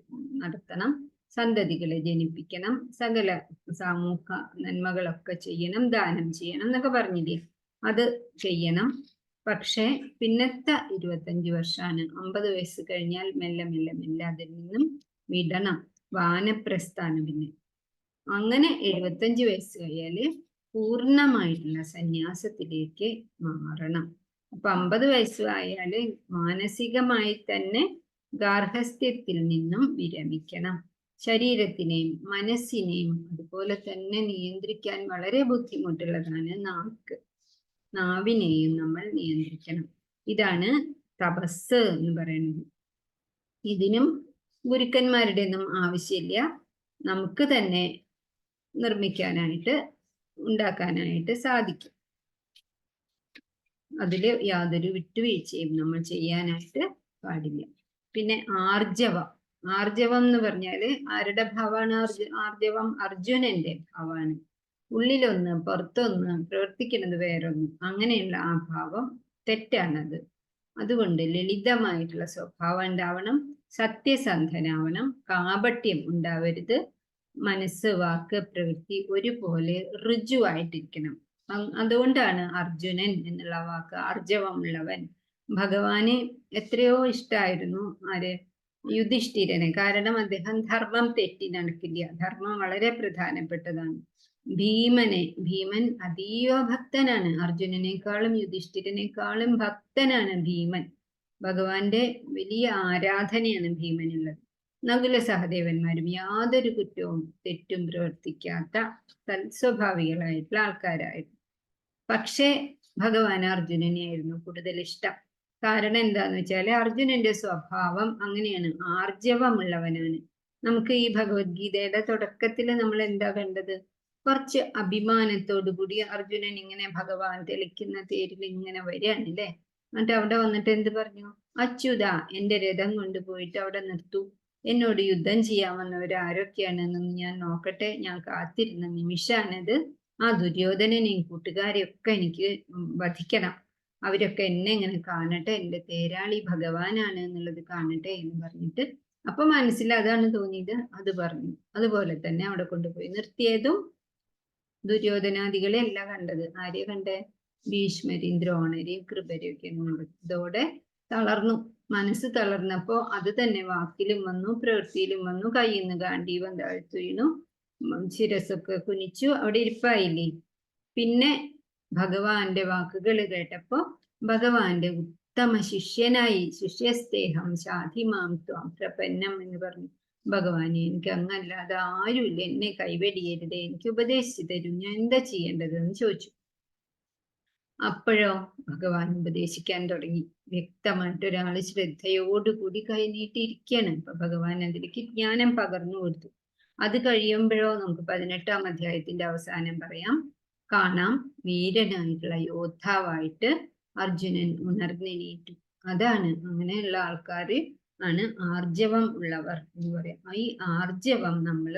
നടത്തണം, സന്തതികളെ ജനിപ്പിക്കണം, സകല സാമൂഹ നന്മകളൊക്കെ ചെയ്യണം, ദാനം ചെയ്യണം എന്നൊക്കെ പറഞ്ഞില്ലേ, അത് ചെയ്യണം. പക്ഷെ പിന്നത്തെ 25 വർഷമാണ് 50 വയസ്സ് കഴിഞ്ഞാൽ മെല്ലെ മെല്ലെ മെല്ലെ അതിൽ നിന്നും വിടണം, വാനപ്രസ്ഥാനം. പിന്നെ അങ്ങനെ 75 വയസ്സ് കഴിയാല് പൂർണ്ണമായിട്ടുള്ള സന്യാസത്തിലേക്ക് മാറണം. അപ്പൊ 50 വയസ്സായാല് മാനസികമായി തന്നെ ഗാർഹസ്ഥ്യത്തിൽ നിന്നും വിരമിക്കണം. ശരീരത്തിനെയും മനസ്സിനെയും അതുപോലെ തന്നെ നിയന്ത്രിക്കാൻ വളരെ ബുദ്ധിമുട്ടുള്ളതാണ് നാക്ക്. നാവിനെയും നമ്മൾ നിയന്ത്രിക്കണം. ഇതാണ് തപസ് എന്ന് പറയുന്നത്. ഇതിനും ഗുരുക്കന്മാരുടെ ഒന്നും ആവശ്യമില്ല. നമുക്ക് തന്നെ നിർമ്മിക്കാനായിട്ട്, ഉണ്ടാക്കാനായിട്ട് സാധിക്കും. അതില് യാതൊരു വിട്ടുവീഴ്ചയും നമ്മൾ ചെയ്യാനായിട്ട് പാടില്ല. പിന്നെ ആർജവം. ആർജവം എന്ന് പറഞ്ഞാല് ആരുടെ ഭാവമാണ്? ആർജവം അർജുനന്റെ ഭാവമാണ്. ഉള്ളിലൊന്ന് പുറത്തൊന്ന്, പ്രവർത്തിക്കുന്നത് വേറൊന്ന്, അങ്ങനെയുള്ള ആ ഭാവം തെറ്റാണത്. അതുകൊണ്ട് ലളിതമായിട്ടുള്ള സ്വഭാവം ഉണ്ടാവണം, സത്യസന്ധനാവണം, കാപട്യം ഉണ്ടാവരുത്, മനസ്സ് വാക്ക് പ്രവൃത്തി ഒരുപോലെ ഋജുവായിട്ടിരിക്കണം. അതുകൊണ്ടാണ് അർജുനൻ എന്നുള്ള വാക്ക് ആർജവമുള്ളവൻ. ഭഗവാന് എത്രയോ ഇഷ്ടമായിരുന്നു ആര്? യുധിഷ്ഠിരനെ. കാരണം അദ്ദേഹം ധർമ്മം തെറ്റി നടക്കില്ല. ധർമ്മം വളരെ പ്രധാനപ്പെട്ടതാണ്. ഭീമൻ അതീവ ഭക്തനാണ്. അർജുനനേക്കാളും യുധിഷ്ഠിരനേക്കാളും ഭക്തനാണ് ഭീമൻ. ഭഗവാന്റെ വലിയ ആരാധനയാണ് ഭീമനുള്ളത്. നകുല സഹദേവന്മാരും യാതൊരു കുറ്റവും തെറ്റും പ്രവർത്തിക്കാത്ത തൽസ്വഭാവികളായിട്ടുള്ള ആൾക്കാരായിരുന്നു. പക്ഷേ ഭഗവാൻ അർജുനനെയായിരുന്നു കൂടുതൽ ഇഷ്ടം. കാരണം എന്താന്ന് വെച്ചാൽ അർജുനന്റെ സ്വഭാവം അങ്ങനെയാണ്, ആർജവമുള്ളവനാണ്. നമുക്ക് ഈ ഭഗവത്ഗീതയുടെ തുടക്കത്തിൽ നമ്മൾ എന്താ കണ്ടത്? കുറച്ച് അഭിമാനത്തോടു കൂടി അർജുനൻ ഇങ്ങനെ ഭഗവാൻ തെളിക്കുന്ന തേരിൽ ഇങ്ങനെ വരികയാണ് അല്ലേ. എന്നിട്ട് അവിടെ വന്നിട്ട് എന്ത് പറഞ്ഞു? അച്യുത, എന്റെ രഥം കൊണ്ടുപോയിട്ട് അവിടെ നിർത്തൂ, എന്നോട് യുദ്ധം ചെയ്യാമെന്നവരാരൊക്കെയാണെന്നൊന്ന് ഞാൻ നോക്കട്ടെ, ഞാൻ കാത്തിരുന്ന നിമിഷാണത്. ആ ദുര്യോധനനെയും കൂട്ടുകാരെയൊക്കെ എനിക്ക് വധിക്കണം, അവരൊക്കെ എന്നെ ഇങ്ങനെ കാണട്ടെ, എന്റെ തേരാളി ഭഗവാനാണ് എന്നുള്ളത് കാണട്ടെ എന്ന് പറഞ്ഞിട്ട്, അപ്പൊ മനസ്സിൽ അതാണ് തോന്നിയത്, അത് പറഞ്ഞു. അതുപോലെ തന്നെ അവിടെ കൊണ്ടുപോയി നിർത്തിയതും ദുര്യോധനാദികളെ അല്ല കണ്ടത്. ആരെയാ കണ്ടേ? ഭീഷ്മരെയും ദ്രോണരെയും കൃപരെയൊക്കെയാണ് കണ്ടത്. ഇതോടെ തളർന്നു, മനസ്സ് തളർന്നപ്പോ അത് തന്നെ വാക്കിലും വന്നു, പ്രവൃത്തിയിലും വന്നു. കയ്യിൽ നിന്ന് ഗാന്ധീവം താഴ്ത്തു വീണു, ശിരസൊക്കെ കുനിച്ചു, അവിടെ ഇരിപ്പായില്ലേ. പിന്നെ ഭഗവാന്റെ വാക്കുകൾ കേട്ടപ്പോ ഭഗവാന്റെ ഉത്തമ ശിഷ്യനായി. ശിഷ്യസ്തേഹം ശാധിമാം ത്വാം പ്രപന്നം എന്ന് പറഞ്ഞു. ഭഗവാനെ, എനിക്ക് അങ്ങല്ലാതെ ആരുമില്ല, എന്നെ കൈവെടിയരുതേ, എനിക്ക് ഉപദേശിച്ചു തരൂ, ഞാൻ എന്താ ചെയ്യേണ്ടത് എന്ന് ചോദിച്ചു. അപ്പോഴോ ഭഗവാൻ ഉപദേശിക്കാൻ തുടങ്ങി. വ്യക്തമായിട്ട് ഒരാള് ശ്രദ്ധയോടുകൂടി കൈനീട്ടിയിരിക്കുകയാണ്. അപ്പൊ ഭഗവാൻ അതിലേക്ക് ജ്ഞാനം പകർന്നു കൊടുത്തു. അത് കഴിയുമ്പോഴോ നമുക്ക് 18-ാം അധ്യായത്തിന്റെ അവസാനം കാണാം, വീരനായിട്ടുള്ള യോദ്ധാവായിട്ട് അർജുനൻ ഉണർന്നെണീറ്റു. അതാണ്, അങ്ങനെയുള്ള ആൾക്കാര് ആണ് ആർജവം ഉള്ളവർ എന്ന് പറയാം. ഈ ആർജവം നമ്മൾ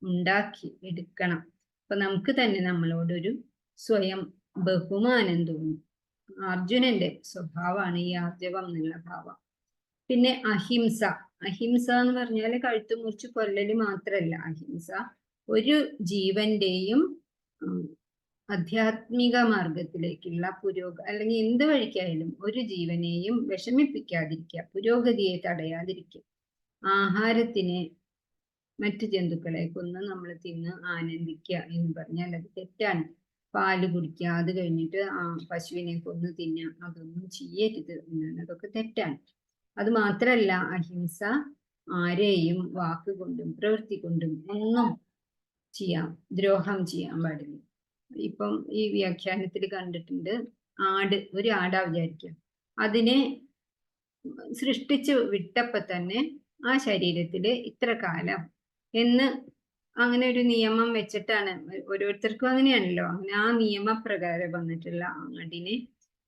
ഉണ്ടാക്കി എടുക്കണം. അപ്പൊ നമുക്ക് തന്നെ നമ്മളോടൊരു സ്വയം ബഹുമാനം തോന്നും. അർജുനന്റെ സ്വഭാവമാണ് ഈ ആർജവം എന്നുള്ള ഭാവം. പിന്നെ അഹിംസ. അഹിംസ എന്ന് പറഞ്ഞാൽ കഴുത്ത് മുറിച്ച് കൊല്ലല് മാത്രല്ല അഹിംസ. ഒരു ജീവന്റെയും ആധ്യാത്മിക മാർഗത്തിലേക്കുള്ള അല്ലെങ്കിൽ എന്ത് വഴിക്കായാലും ഒരു ജീവനെയും വിഷമിപ്പിക്കാതിരിക്കുക, പുരോഗതിയെ തടയാതിരിക്കുക. ആഹാരത്തിന് മറ്റു ജന്തുക്കളെ കൊന്ന് നമ്മൾ തിന്ന് ആനന്ദിക്കുക എന്ന് പറഞ്ഞാൽ അത് തെറ്റാണ്. പാല് കുടിക്കുക, അത് കഴിഞ്ഞിട്ട് പശുവിനെ കൊന്ന് തിന്നുക, അതൊന്നും ചെയ്യരുത് എന്നാണ്. അതൊക്കെ തെറ്റാണ്. അത് മാത്രല്ല, അഹിംസ ആരെയും വാക്കുകൊണ്ടും പ്രവൃത്തി കൊണ്ടും ഒന്നും ദ്രോഹം ചെയ്യാൻ പാടില്ല. ഇപ്പം ഈ വ്യാഖ്യാനത്തിൽ കണ്ടിട്ടുണ്ട്, ഒരു ആടാ വിചാരിക്കുക, അതിനെ സൃഷ്ടിച്ച് വിട്ടപ്പോ തന്നെ ആ ശരീരത്തില് ഇത്ര കാലം എന്ന് അങ്ങനെ ഒരു നിയമം വെച്ചിട്ടാണ്. ഓരോരുത്തർക്കും അങ്ങനെയാണല്ലോ. അങ്ങനെ ആ നിയമപ്രകാരം വന്നിട്ടുള്ള ആടിനെ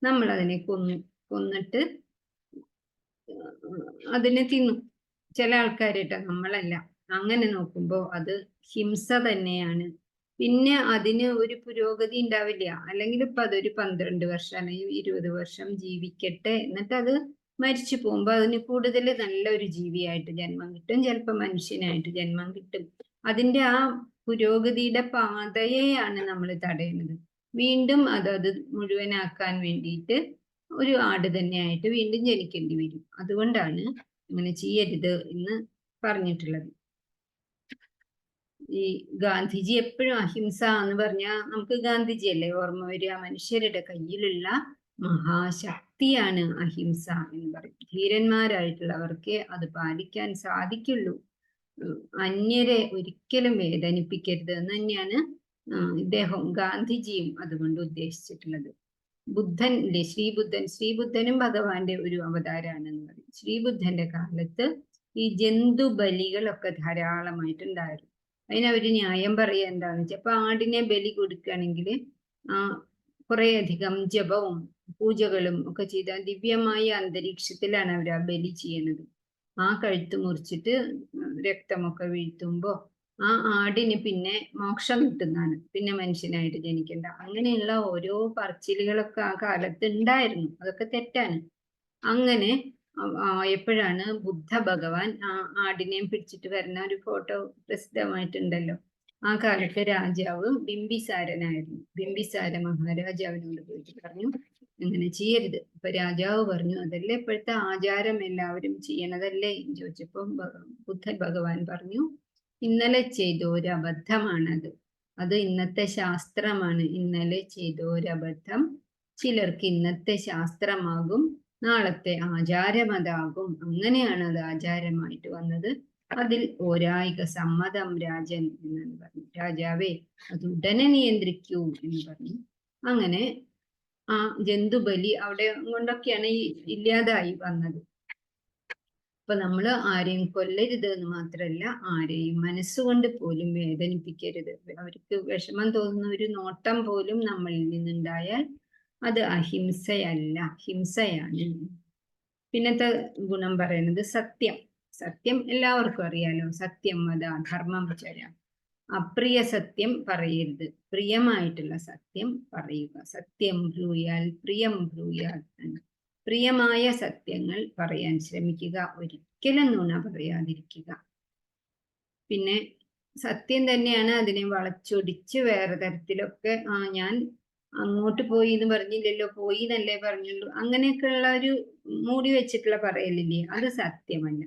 നമ്മൾ അതിനെ കൊന്നിട്ട് അതിനെ തിന്നു. ചില ആൾക്കാരിട്ടോ, നമ്മളല്ല. അങ്ങനെ നോക്കുമ്പോ അത് ഹിംസ തന്നെയാണ്. പിന്നെ അതിന് ഒരു പുരോഗതി ഉണ്ടാവില്ല. അല്ലെങ്കിൽ ഇപ്പൊ അതൊരു 12 വർഷം അല്ലെങ്കിൽ 20 വർഷം ജീവിക്കട്ടെ, എന്നിട്ട് അത് മരിച്ചു പോകുമ്പോ അതിന് കൂടുതൽ നല്ലൊരു ജീവിയായിട്ട് ജന്മം കിട്ടും, ചിലപ്പോൾ മനുഷ്യനായിട്ട് ജന്മം കിട്ടും. അതിന്റെ ആ പുരോഗതിയുടെ പാതയെയാണ് നമ്മൾ തടയുന്നത്. വീണ്ടും അത് മുഴുവനാക്കാൻ വേണ്ടിയിട്ട് ഒരു ആട് തന്നെയായിട്ട് വീണ്ടും ജനിക്കേണ്ടി വരും. അതുകൊണ്ടാണ് അങ്ങനെ ചെയ്യരുത് എന്ന് പറഞ്ഞിട്ടുള്ളത്. ഈ ഗാന്ധിജി എപ്പോഴും അഹിംസ എന്ന് പറഞ്ഞാൽ നമുക്ക് ഗാന്ധിജി അല്ലേ ഓർമ്മ വരിക. മനുഷ്യരുടെ കയ്യിലുള്ള മഹാശക്തിയാണ് അഹിംസ എന്ന് പറയും. ധീരന്മാരായിട്ടുള്ളവർക്ക് അത് പാലിക്കാൻ സാധിക്കുള്ളൂ. അന്യരെ ഒരിക്കലും വേദനിപ്പിക്കരുത് എന്ന് തന്നെയാണ് ഗാന്ധിജിയും അതുകൊണ്ട് ഉദ്ദേശിച്ചിട്ടുള്ളത്. ബുദ്ധനിലെ ശ്രീബുദ്ധനും ഭഗവാന്റെ ഒരു അവതാരമാണെന്ന് പറയും. ശ്രീബുദ്ധന്റെ കാലത്ത് ഈ ജന്തു ബലികളൊക്കെ ധാരാളമായിട്ടുണ്ടായിരുന്നു. അതിനവര് ന്യായം പറയുക എന്താന്ന് വെച്ചാൽ, അപ്പൊ ആടിനെ ബലി കൊടുക്കുകയാണെങ്കിൽ കുറെ അധികം ജപവും പൂജകളും ഒക്കെ ചെയ്ത ദിവ്യമായ അന്തരീക്ഷത്തിലാണ് അവർ ആ ബലി ചെയ്യുന്നത്. ആ കഴുത്ത് മുറിച്ചിട്ട് രക്തമൊക്കെ വീഴ്ത്തുമ്പോ ആ ആടിന് പിന്നെ മോക്ഷം കിട്ടുന്നതാണ്, പിന്നെ മനുഷ്യനായിട്ട് ജനിക്കണ്ട. അങ്ങനെയുള്ള ഓരോ പറച്ചിലുകളൊക്കെ ആ കാലത്ത് ഉണ്ടായിരുന്നു. അതൊക്കെ തെറ്റാണ്. അങ്ങനെ എപ്പോഴാണ് ബുദ്ധ ഭഗവാൻ ആടിനെയും പിടിച്ചിട്ട് വരുന്ന ഒരു ഫോട്ടോ പ്രസിദ്ധമായിട്ടുണ്ടല്ലോ. ആ കാലത്തെ രാജാവ് ബിംബിസാരനായിരുന്നു. ബിംബിസാര മഹാരാജാവിനോട് പോയിട്ട് പറഞ്ഞു, അങ്ങനെ ചെയ്യരുത്. അപ്പൊ രാജാവ് പറഞ്ഞു, അതല്ലേ ഇപ്പോഴത്തെ ആചാരം, എല്ലാവരും ചെയ്യണതല്ലേ എന്ന് ചോദിച്ചപ്പോ ബുദ്ധ ഭഗവാൻ പറഞ്ഞു, ഇന്നലെ ചെയ്തൊരബദ്ധമാണത്. അത് ഇന്നത്തെ ശാസ്ത്രമാണ്. ഇന്നലെ ചെയ്തൊരബദ്ധം ചിലർക്ക് ഇന്നത്തെ ശാസ്ത്രമാകും, നാളത്തെ ആചാരമതാകും. അങ്ങനെയാണ് അത് ആചാരമായിട്ട് വന്നത്. അതിൽ ഒരായിക സമ്മതം രാജൻ എന്നാണ് പറഞ്ഞു. രാജാവേ, അത് ഉടനെ നിയന്ത്രിക്കൂ എന്ന് പറഞ്ഞു. അങ്ങനെ ആ ജന്തുബലി അവിടെ കൊണ്ടൊക്കെയാണ് ഇല്ലാതായി വന്നത്. അപ്പൊ നമ്മൾ ആരെയും കൊല്ലരുത് എന്ന് മാത്രല്ല, ആരെയും മനസ്സുകൊണ്ട് പോലും വേദനിപ്പിക്കരുത്. അവർക്ക് വിഷമം തോന്നുന്ന ഒരു നോട്ടം പോലും നമ്മളിൽ നിന്നുണ്ടായാൽ അത് അഹിംസയല്ല, ഹിംസയാണ്. പിന്നത്തെ ഗുണം പറയുന്നത് സത്യം. സത്യം എല്ലാവർക്കും അറിയാലോ. സത്യം വദ ധർമ്മം ചര. അപ്രിയ സത്യം പറയരുത്, പ്രിയമായിട്ടുള്ള സത്യം പറയുക. സത്യം ബ്രൂയാൽ പ്രിയം ബ്രൂയാൽ. പ്രിയമായ സത്യങ്ങൾ പറയാൻ ശ്രമിക്കുക, ഒരിക്കലും നുണ പറയാതിരിക്കുക. പിന്നെ സത്യം തന്നെയാണ് അതിനെ വളച്ചൊടിച്ച് വേറെ തരത്തിലൊക്കെ ഞാൻ അങ്ങോട്ട് പോയി എന്ന് പറഞ്ഞില്ലല്ലോ, പോയി എന്നല്ലേ പറഞ്ഞുള്ളൂ, അങ്ങനെയൊക്കെയുള്ള ഒരു മൂടി വെച്ചിട്ടുള്ള പറയലില്ലേ, അത് സത്യമല്ല.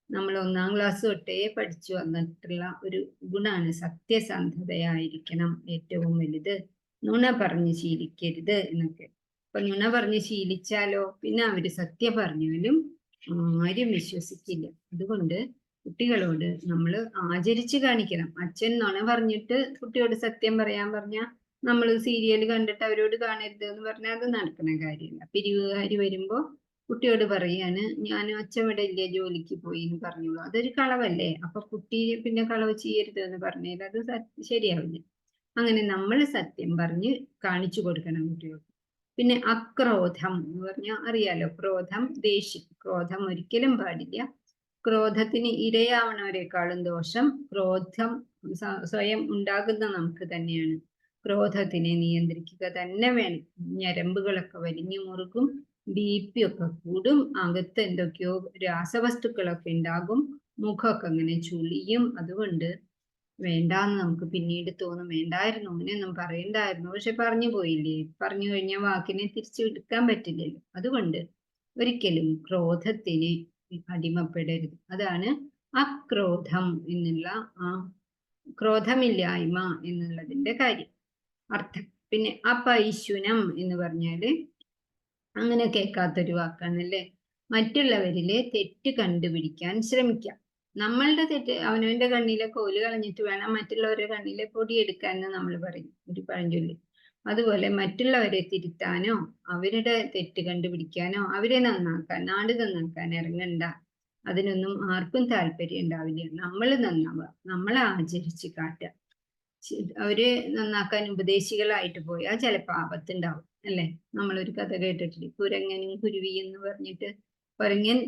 നമ്മൾ 1-ാം ക്ലാസ് തൊട്ടേ പഠിച്ചു വന്നിട്ടുള്ള ഒരു ഗുണാണ് സത്യസന്ധതയായിരിക്കണം ഏറ്റവും വലുത്. നുണ പറഞ്ഞ് ശീലിക്കരുത് എന്നൊക്കെ. അപ്പൊ നുണ പറഞ്ഞ് ശീലിച്ചാലോ പിന്നെ അവര് സത്യം പറഞ്ഞാലും ആരും വിശ്വസിക്കില്ല. അതുകൊണ്ട് കുട്ടികളോട് നമ്മൾ ആചരിച്ച് കാണിക്കണം. അച്ഛൻ നുണ പറഞ്ഞിട്ട് കുട്ടിയോട് സത്യം പറയാൻ പറഞ്ഞാൽ നമ്മൾ സീരിയൽ കണ്ടിട്ട് അവരോട് കാണരുത് എന്ന് പറഞ്ഞാൽ അത് നടക്കുന്ന കാര്യമില്ല. പിരിവുകാരി വരുമ്പോ കുട്ടിയോട് പറയാണ്, ഞാൻ അച്ഛൻ ഇവിടെ ഇല്ല, ജോലിക്ക് പോയി എന്ന് പറഞ്ഞോളൂ, അതൊരു കളവല്ലേ. അപ്പൊ കുട്ടി പിന്നെ കളവ് ചെയ്യരുത് എന്ന് പറഞ്ഞാൽ അത് ശരിയാവില്ല. അങ്ങനെ നമ്മൾ സത്യം പറഞ്ഞ് കാണിച്ചു കൊടുക്കണം കുട്ടികൾക്ക്. പിന്നെ അക്രോധം എന്ന് പറഞ്ഞാൽ അറിയാലോ, ക്രോധം ദേഷ്യം. ക്രോധം ഒരിക്കലും പാടില്ല. ക്രോധത്തിന് ഇരയാവണവരെക്കാളും ദോഷം ക്രോധം സ്വയം ഉണ്ടാകുന്ന നമുക്ക് തന്നെയാണ്. ക്രോധത്തിനെ നിയന്ത്രിക്കുക തന്നെ വേണം. ഞരമ്പുകളൊക്കെ വലിഞ്ഞു മുറുകും, BP ഒക്കെ കൂടും, അകത്ത് എന്തൊക്കെയോ രാസവസ്തുക്കളൊക്കെ ഉണ്ടാകും, മുഖമൊക്കെ അങ്ങനെ ചുളിയും. അതുകൊണ്ട് വേണ്ടാന്ന് നമുക്ക് പിന്നീട് തോന്നും, വേണ്ടായിരുന്നു, അങ്ങനെയൊന്നും പറയണ്ടായിരുന്നു, പക്ഷെ പറഞ്ഞു പോയില്ലേ, പറഞ്ഞു കഴിഞ്ഞാൽ വാക്കിനെ തിരിച്ചു എടുക്കാൻ പറ്റില്ലല്ലോ. അതുകൊണ്ട് ഒരിക്കലും ക്രോധത്തിന് അടിമപ്പെടരുത്. അതാണ് അക്രോധം എന്നുള്ള ക്രോധമില്ലായ്മ എന്നുള്ളതിന്റെ കാര്യം, അർത്ഥം. പിന്നെ അപൈശുനം എന്ന് പറഞ്ഞാല് അങ്ങനെ കേൾക്കാത്തൊരു വാക്കാണല്ലേ. മറ്റുള്ളവരിലെ തെറ്റ് കണ്ടുപിടിക്കാൻ ശ്രമിക്കാം. നമ്മളുടെ തെറ്റ് അവനവന്റെ കണ്ണിലെ കോല് കളഞ്ഞിട്ട് വേണം മറ്റുള്ളവരുടെ കണ്ണിലെ പൊടിയെടുക്കാൻ എന്ന് നമ്മൾ പറയും, ഒരു പഴഞ്ചൊല്ലി. അതുപോലെ മറ്റുള്ളവരെ തിരുത്താനോ അവരുടെ തെറ്റ് കണ്ടുപിടിക്കാനോ അവരെ നന്നാക്കാൻ, നാട് നന്നാക്കാൻ ഇറങ്ങണ്ട. അതിനൊന്നും ആർക്കും താല്പര്യം ഉണ്ടാവില്ല. നമ്മൾ നന്നാവുക, നമ്മളെ ആചരിച്ച് കാട്ടുക. അവര് നന്നാക്കാൻ ഉപദേശികളായിട്ട് പോയാൽ ചിലപ്പോൾ ആപത്തുണ്ടാവും അല്ലേ. നമ്മളൊരു കഥ കേട്ടിട്ടില്ലേ, കുരങ്ങനും കുരുവി എന്ന് പറഞ്ഞിട്ട്. കുരങ്ങൻ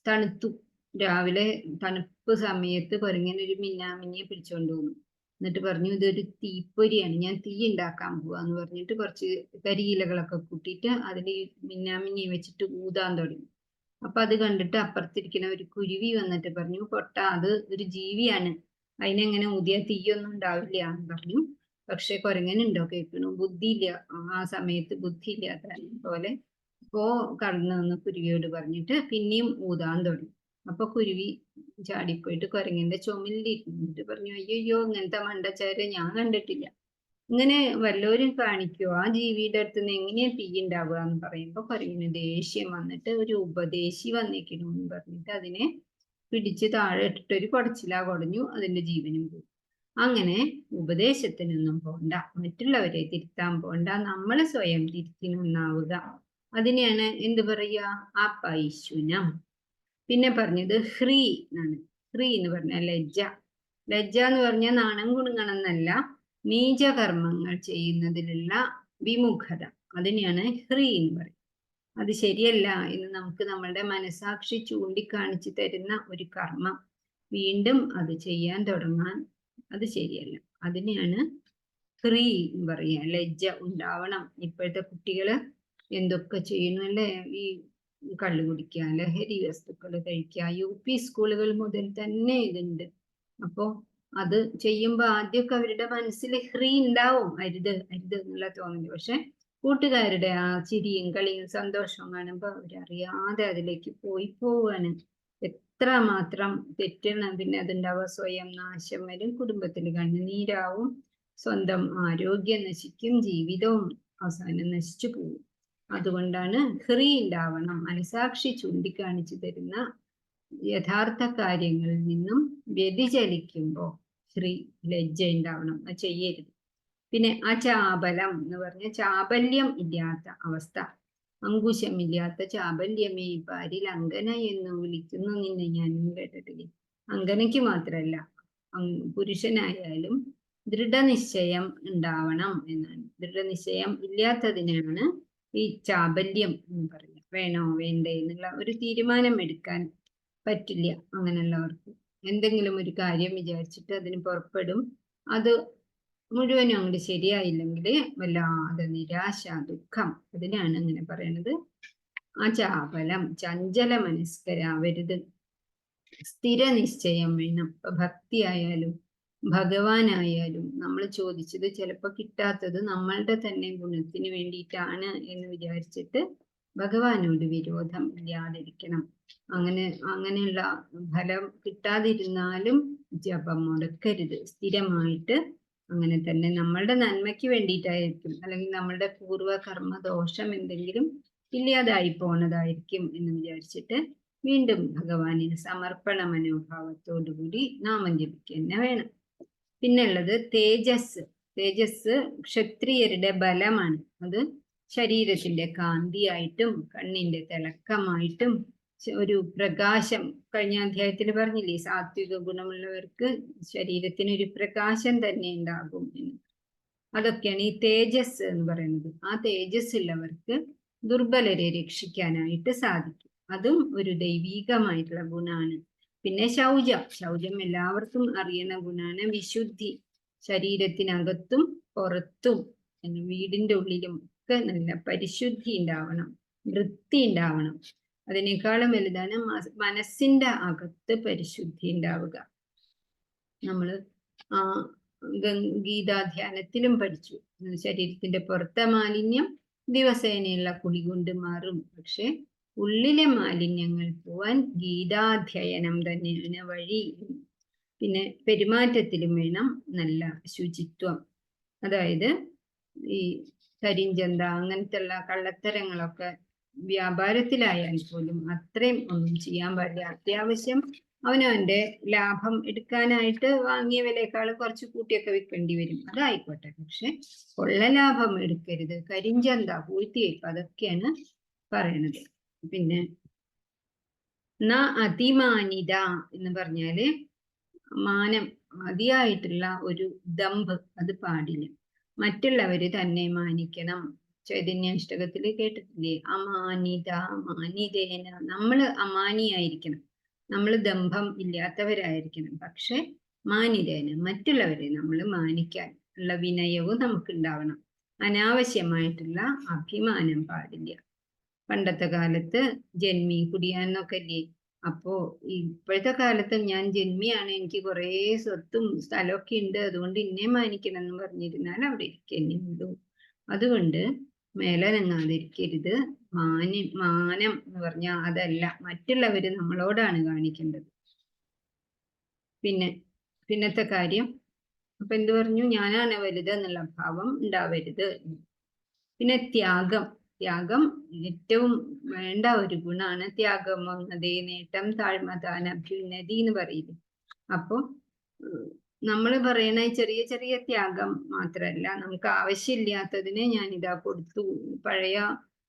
തണുത്തു, രാവിലെ തണുപ്പ് സമയത്ത് കുരങ്ങൻ ഒരു മിന്നാമിന്നിയെ പിടിച്ചോണ്ട് വന്നു. എന്നിട്ട് പറഞ്ഞു, ഇതൊരു തീപ്പൊരിയാണ്, ഞാൻ തീ ഉണ്ടാക്കാൻ പോവാന്ന് പറഞ്ഞിട്ട് കുറച്ച് കരിയിലകളൊക്കെ കൂട്ടിയിട്ട് അതിൽ മിന്നാമിന്നിയെ വെച്ചിട്ട് ഊതാൻ തുടങ്ങി. അപ്പൊ അത് കണ്ടിട്ട് അപ്പുറത്തിരിക്കുന്ന ഒരു കുരുവി വന്നിട്ട് പറഞ്ഞു, പൊട്ട, അത് ഒരു ജീവിയാണ്, അതിനെങ്ങനെ ഊതിയ തീയൊന്നും ഉണ്ടാവില്ല എന്ന് പറഞ്ഞു. പക്ഷെ കുരങ്ങനുണ്ടോ കേൾക്കണു, ബുദ്ധിയില്ല. ആ സമയത്ത് ബുദ്ധിയില്ലാത്ത പോലെ ഇപ്പോ കടന്നു വന്ന് കുരുവിയോട് പറഞ്ഞിട്ട് പിന്നെയും ഊതാൻ തുടങ്ങി. അപ്പൊ കുരുവി ചാടിപ്പോയിട്ട് കുരങ്ങന്റെ ചുമലിലിരുന്നിട്ട് പറഞ്ഞു, അയ്യോ ഇങ്ങനത്തെ മണ്ടച്ചാരെ ഞാൻ കണ്ടിട്ടില്ല. ഇങ്ങനെ വല്ലവരും കാണിക്കുമോ, ആ ജീവിയുടെ അടുത്ത് നിന്ന് എങ്ങനെയാ തീ ഉണ്ടാവുക എന്ന് പറയുമ്പോ കുരങ്ങിന് ദേഷ്യം വന്നിട്ട് ഒരു ഉപദേശി വന്നേക്കണു എന്ന് പറഞ്ഞിട്ട് അതിനെ പിടിച്ച് താഴെ ഇട്ടിട്ട് ഒരു കുടച്ചിലാ കുടഞ്ഞു, അതിന്റെ ജീവനും പോയി. അങ്ങനെ ഉപദേശത്തിനൊന്നും പോണ്ട, മറ്റുള്ളവരെ തിരുത്താൻ പോണ്ട, നമ്മൾ സ്വയം തിരുത്തി നന്നാവുക. അതിനെയാണ് എന്ത് പറയുക, അപൈശുനം. പിന്നെ പറഞ്ഞത് ഹ്രീ എന്നാണ്. ഹ്രീ എന്ന് പറഞ്ഞാൽ ലജ്ജ. ലജ്ജ എന്ന് പറഞ്ഞാൽ നാണം കുണുങ്ങണം എന്നല്ല, നീചകർമ്മങ്ങൾ ചെയ്യുന്നതിലുള്ള വിമുഖത, അതിനെയാണ് ഹ്രീ എന്ന് പറയുന്നത്. അത് ശരിയല്ല എന്ന് നമുക്ക് നമ്മളുടെ മനസാക്ഷി ചൂണ്ടിക്കാണിച്ചു തരുന്ന ഒരു കർമ്മം വീണ്ടും അത് ചെയ്യാൻ തുടങ്ങാൻ അത് ശരിയല്ല. അതിനെയാണ് ഹ്രീ എന്ന് പറയുക. ലജ്ജ ഉണ്ടാവണം. ഇപ്പോഴത്തെ കുട്ടികള് എന്തൊക്കെ ചെയ്യുന്നു അല്ലേ, ഈ കള്ളു കുടിക്കുക, ലഹരി വസ്തുക്കൾ കഴിക്കുക. UP സ്കൂളുകൾ മുതൽ തന്നെ ഇതുണ്ട്. അപ്പോ അത് ചെയ്യുമ്പോൾ ആദ്യമൊക്കെ അവരുടെ മനസ്സിൽ ഉണ്ടാവും, അരുത് അരുത് എന്നുള്ള തോന്നല്. പക്ഷെ കൂട്ടുകാരുടെ ആ ചിരിയും കളിയും സന്തോഷവും കാണുമ്പോൾ അവരറിയാതെ അതിലേക്ക് പോവാണ്. എത്ര മാത്രം തെറ്റാണ് പിന്നെ അതുണ്ടാവുക. സ്വയം നാശം വരും, കുടുംബത്തിൽ കണ്ണുനീരാവും, സ്വന്തം ആരോഗ്യം നശിക്കും, ജീവിതവും അവസാനം നശിച്ചു പോകും. അതുകൊണ്ടാണ് ഉണ്ടാവണം. മനസാക്ഷി ചൂണ്ടിക്കാണിച്ചു തരുന്ന യഥാർത്ഥ കാര്യങ്ങളിൽ നിന്നും വ്യതിചലിക്കുമ്പോൾ ലജ്ജ ഉണ്ടാവണം, അത് ചെയ്യരുത്. പിന്നെ അചാബലം എന്ന് പറഞ്ഞ ചാബല്യം ഇല്ലാത്ത അവസ്ഥ. അങ്കുശമില്ലാത്ത ചാബല്യമേ പാരിൽ അങ്കന എന്ന് വിളിക്കുന്നു നിന്നെ ഞാനും കേട്ടിട്ടില്ലേ. അങ്കനയ്ക്ക് മാത്രല്ല, പുരുഷനായാലും ദൃഢനിശ്ചയം ഉണ്ടാവണം എന്നാണ്. ദൃഢനിശ്ചയം ഇല്ലാത്തതിനാണ് ഈ ചാബല്യം എന്ന് പറയുന്നത്. വേണോ വേണ്ടേ എന്നുള്ള ഒരു തീരുമാനം എടുക്കാൻ പറ്റില്ല അങ്ങനെയുള്ളവർക്ക്. എന്തെങ്കിലും ഒരു കാര്യം വിചാരിച്ചിട്ട് അതിന് പുറപ്പെടും, അത് മുഴുവനും അങ്ങോട്ട് ശരിയായില്ലെങ്കിൽ വല്ലാതെ നിരാശ, ദുഃഖം, അതിനാണ് അങ്ങനെ പറയണത്. അചാബലം, ചഞ്ചല മനസ്കരാവരുത്. സ്ഥിര നിശ്ചയം വേണം. ഇപ്പൊ ഭക്തിയായാലും ഭഗവാനായാലും നമ്മൾ ചോദിച്ചത് ചിലപ്പോൾ കിട്ടാത്തത് നമ്മളുടെ തന്നെ ഗുണത്തിന് വേണ്ടിയിട്ടാണ് എന്ന് വിചാരിച്ചിട്ട് ഭഗവാനോട് വിരോധം ഇല്ലാതിരിക്കണം. അങ്ങനെയുള്ള ഫലം കിട്ടാതിരുന്നാലും ജപം മുടക്കരുത്. സ്ഥിരമായിട്ട് അങ്ങനെ തന്നെ നമ്മളുടെ നന്മയ്ക്ക് വേണ്ടിയിട്ടായിരിക്കും, അല്ലെങ്കിൽ നമ്മളുടെ പൂർവ്വ കർമ്മ ദോഷം എന്തെങ്കിലും ഇല്ലാതായി പോണതായിരിക്കും എന്ന് വിചാരിച്ചിട്ട് വീണ്ടും ഭഗവാനിന് സമർപ്പണ മനോഭാവത്തോടുകൂടി നാമം ജപിക്കുക തന്നെ വേണം. പിന്നുള്ളത് തേജസ്. തേജസ് ക്ഷത്രിയരുടെ ബലമാണ്. അത് ശരീരത്തിന്റെ കാന്തിയായിട്ടും കണ്ണിന്റെ തിളക്കമായിട്ടും ഒരു പ്രകാശം. കഴിഞ്ഞ അധ്യായത്തിൽ പറഞ്ഞില്ലേ, സാത്വിക ഗുണമുള്ളവർക്ക് ശരീരത്തിന് ഒരു പ്രകാശം തന്നെ ഉണ്ടാകും എന്ന്. അതൊക്കെയാണ് ഈ തേജസ് എന്ന് പറയുന്നത്. ആ തേജസ് ഉള്ളവർക്ക് ദുർബലരെ രക്ഷിക്കാനായിട്ട് സാധിക്കും. അതും ഒരു ദൈവീകമായിട്ടുള്ള ഗുണമാണ്. പിന്നെ ശൗചം എല്ലാവർക്കും അറിയുന്ന ഗുണമാണ്. വിശുദ്ധി, ശരീരത്തിനകത്തും പുറത്തും വീടിന്റെ ഉള്ളിലും ഒക്കെ നല്ല പരിശുദ്ധി ഉണ്ടാവണം, വൃത്തി ഉണ്ടാവണം. അതിനേക്കാളും വലുതാണ് മനസ്സിന്റെ അകത്ത് പരിശുദ്ധി ഉണ്ടാവുക. നമ്മള് ഗീതാധ്യാനത്തിലും പഠിച്ചു, ശരീരത്തിന്റെ പുറത്തെ മാലിന്യം ദിവസേനയുള്ള കുളി കൊണ്ട് മാറും. പക്ഷെ ഉള്ളിലെ മാലിന്യങ്ങൾ പോവാൻ ഗീതാധ്യയനം തന്നെയാണ് വഴി. പിന്നെ പെരുമാറ്റത്തിലും വേണം നല്ല ശുചിത്വം. അതായത് ഈ കരിഞ്ചന്ത അങ്ങനത്തെ ഉള്ള കള്ളത്തരങ്ങളൊക്കെ വ്യാപാരത്തിലായാൽ പോലും അത്രയും ഒന്നും ചെയ്യാൻ പാടില്ല. അത്യാവശ്യം അവനവന്റെ ലാഭം എടുക്കാനായിട്ട് വാങ്ങിയ വിലയേക്കാൾ കുറച്ച് കൂട്ടിയൊക്കെ വിൽക്കേണ്ടി വരും, അതായിക്കോട്ടെ. പക്ഷെ കൊള്ള ലാഭം എടുക്കരുത്, കരിഞ്ചന്ത, പൂഴ്ത്തിവയ്പ്പ്, അതൊക്കെയാണ് പറയണത്. പിന്നെ അതിമാനിത എന്ന് പറഞ്ഞാല് മാനം, അതിയായിട്ടുള്ള ഒരു ദമ്പ്, അത് പാടില്ല. മറ്റുള്ളവര് തന്നെ മാനിക്കണം. ചൈതന്യാഷ്ടകത്തിൽ കേട്ടിട്ടില്ലേ, അമാനിത മാനിതേന. നമ്മള് അമാനിയായിരിക്കണം, നമ്മൾ ദമ്പം ഇല്ലാത്തവരായിരിക്കണം. പക്ഷെ മാനിതേന, മറ്റുള്ളവരെ നമ്മൾ മാനിക്കാൻ ഉള്ള വിനയവും നമുക്ക് ഉണ്ടാവണം. അനാവശ്യമായിട്ടുള്ള അഭിമാനം പാടില്ല. പണ്ടത്തെ കാലത്ത് ജന്മി കുടിയാന്നൊക്കെ ഇല്ലേ, അപ്പോ ഇപ്പോഴത്തെ കാലത്ത് ഞാൻ ജന്മിയാണ്, എനിക്ക് കുറെ സ്വത്തും സ്ഥലമൊക്കെ ഉണ്ട്, അതുകൊണ്ട് ഇന്നെ മാനിക്കണം എന്ന് പറഞ്ഞിരുന്നാൽ അവിടെ ഇരിക്കന്നെ ഉള്ളൂ. അതുകൊണ്ട് മേലനങ്ങാതിരിക്കരുത്. മാനം എന്ന് പറഞ്ഞാൽ അതല്ല, മറ്റുള്ളവര് നമ്മളോടാണ് കാണിക്കേണ്ടത്. പിന്നത്തെ കാര്യം, അപ്പൊ എന്ത് പറഞ്ഞു, ഞാനാണ് വലുത് എന്നുള്ള ഭാവം ഉണ്ടാവരുത്. പിന്നെ ത്യാഗം ഏറ്റവും വേണ്ട ഒരു ഗുണമാണ്. ത്യാഗം വന്നതേ നേട്ടം, താഴ്മതാൻ അഭ്യുന്നതി എന്ന് പറയുന്നത്. അപ്പൊ നമ്മൾ പറയണ ചെറിയ ചെറിയ ത്യാഗം മാത്രല്ല, നമുക്ക് ആവശ്യമില്ലാത്തതിനെ ഞാൻ ഇതാ കൊടുത്തു, പഴയ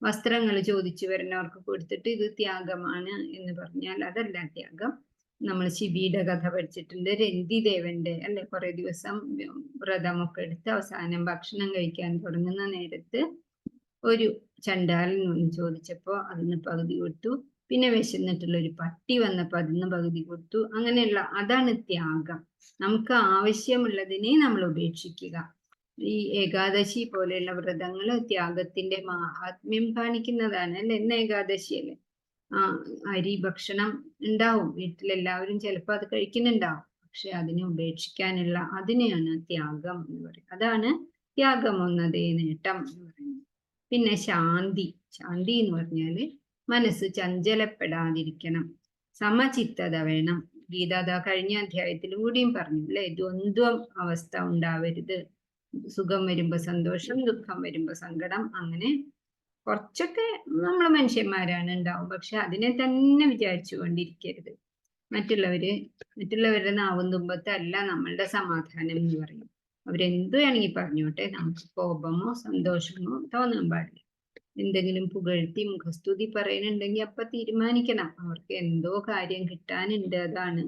വസ്ത്രങ്ങൾ ചോദിച്ചു വരുന്നവർക്ക് കൊടുത്തിട്ട് ഇത് ത്യാഗമാണ് എന്ന് പറഞ്ഞാൽ അതല്ല ത്യാഗം. നമ്മൾ ശിബിയുടെ കഥ പഠിച്ചിട്ടുണ്ട്, രന്തിദേവന്റെ അല്ലെ, കുറെ ദിവസം വ്രതമൊക്കെ എടുത്ത് അവസാനം ഭക്ഷണം കഴിക്കാൻ തുടങ്ങുന്ന നേരത്ത് ഒരു ചണ്ടാലൻ വന്ന് ചോദിച്ചപ്പോ അതിന് പകുതി കൊടുത്തു. പിന്നെ വിശന്നിട്ടുള്ള ഒരു പട്ടി വന്നപ്പോ അതിന് പകുതി കൊടുത്തു. അങ്ങനെയുള്ള, അതാണ് ത്യാഗം. നമുക്ക് ആവശ്യമുള്ളതിനെ നമ്മൾ ഉപേക്ഷിക്കുക. ഈ ഏകാദശി പോലെയുള്ള വ്രതങ്ങള് ത്യാഗത്തിന്റെ മാഹാത്മ്യം കാണിക്കുന്നതാണ് അല്ലെ. ഇന്ന് ഏകാദശി അല്ലേ, അരി ഭക്ഷണം ഉണ്ടാവും, വീട്ടിലെല്ലാവരും ചിലപ്പോൾ അത് കഴിക്കുന്നുണ്ടാവും. പക്ഷെ അതിനെ ഉപേക്ഷിക്കാനുള്ള അതിനെയാണ് ത്യാഗം എന്ന് പറയുന്നത്. അതാണ് ത്യാഗം ഒന്നതേ നേട്ടം എന്ന് പറയുന്നത്. പിന്നെ ശാന്തി. ശാന്തി എന്ന് പറഞ്ഞാല് മനസ്സ് ചഞ്ചലപ്പെടാതിരിക്കണം, സമചിത്തത വേണം. ഗീത കഴിഞ്ഞ അധ്യായത്തിലും കൂടിയും പറഞ്ഞു അല്ലെ, ദ്വന്ദ്വം അവസ്ഥ ഉണ്ടാവരുത്. സുഖം വരുമ്പോ സന്തോഷം, ദുഃഖം വരുമ്പോ സങ്കടം, അങ്ങനെ കുറച്ചൊക്കെ നമ്മൾ മനുഷ്യന്മാരാണ് ഉണ്ടാവും. പക്ഷെ അതിനെ തന്നെ വിചാരിച്ചു കൊണ്ടിരിക്കരുത്. മറ്റുള്ളവരുടെ നാവും തുമ്പത്തല്ല നമ്മളുടെ സമാധാനം എന്ന് പറയും. അവരെന്തു വേണമെങ്കിൽ പറഞ്ഞോട്ടെ, നമുക്ക് കോപമോ സന്തോഷമോ തോന്നാൻ പാടില്ല. എന്തെങ്കിലും പുകഴ്ത്തി മുഖസ്തുതി പറയുന്നുണ്ടെങ്കിൽ അപ്പൊ തീരുമാനിക്കണം അവർക്ക് എന്തോ കാര്യം കിട്ടാനുണ്ട് അതാണ്.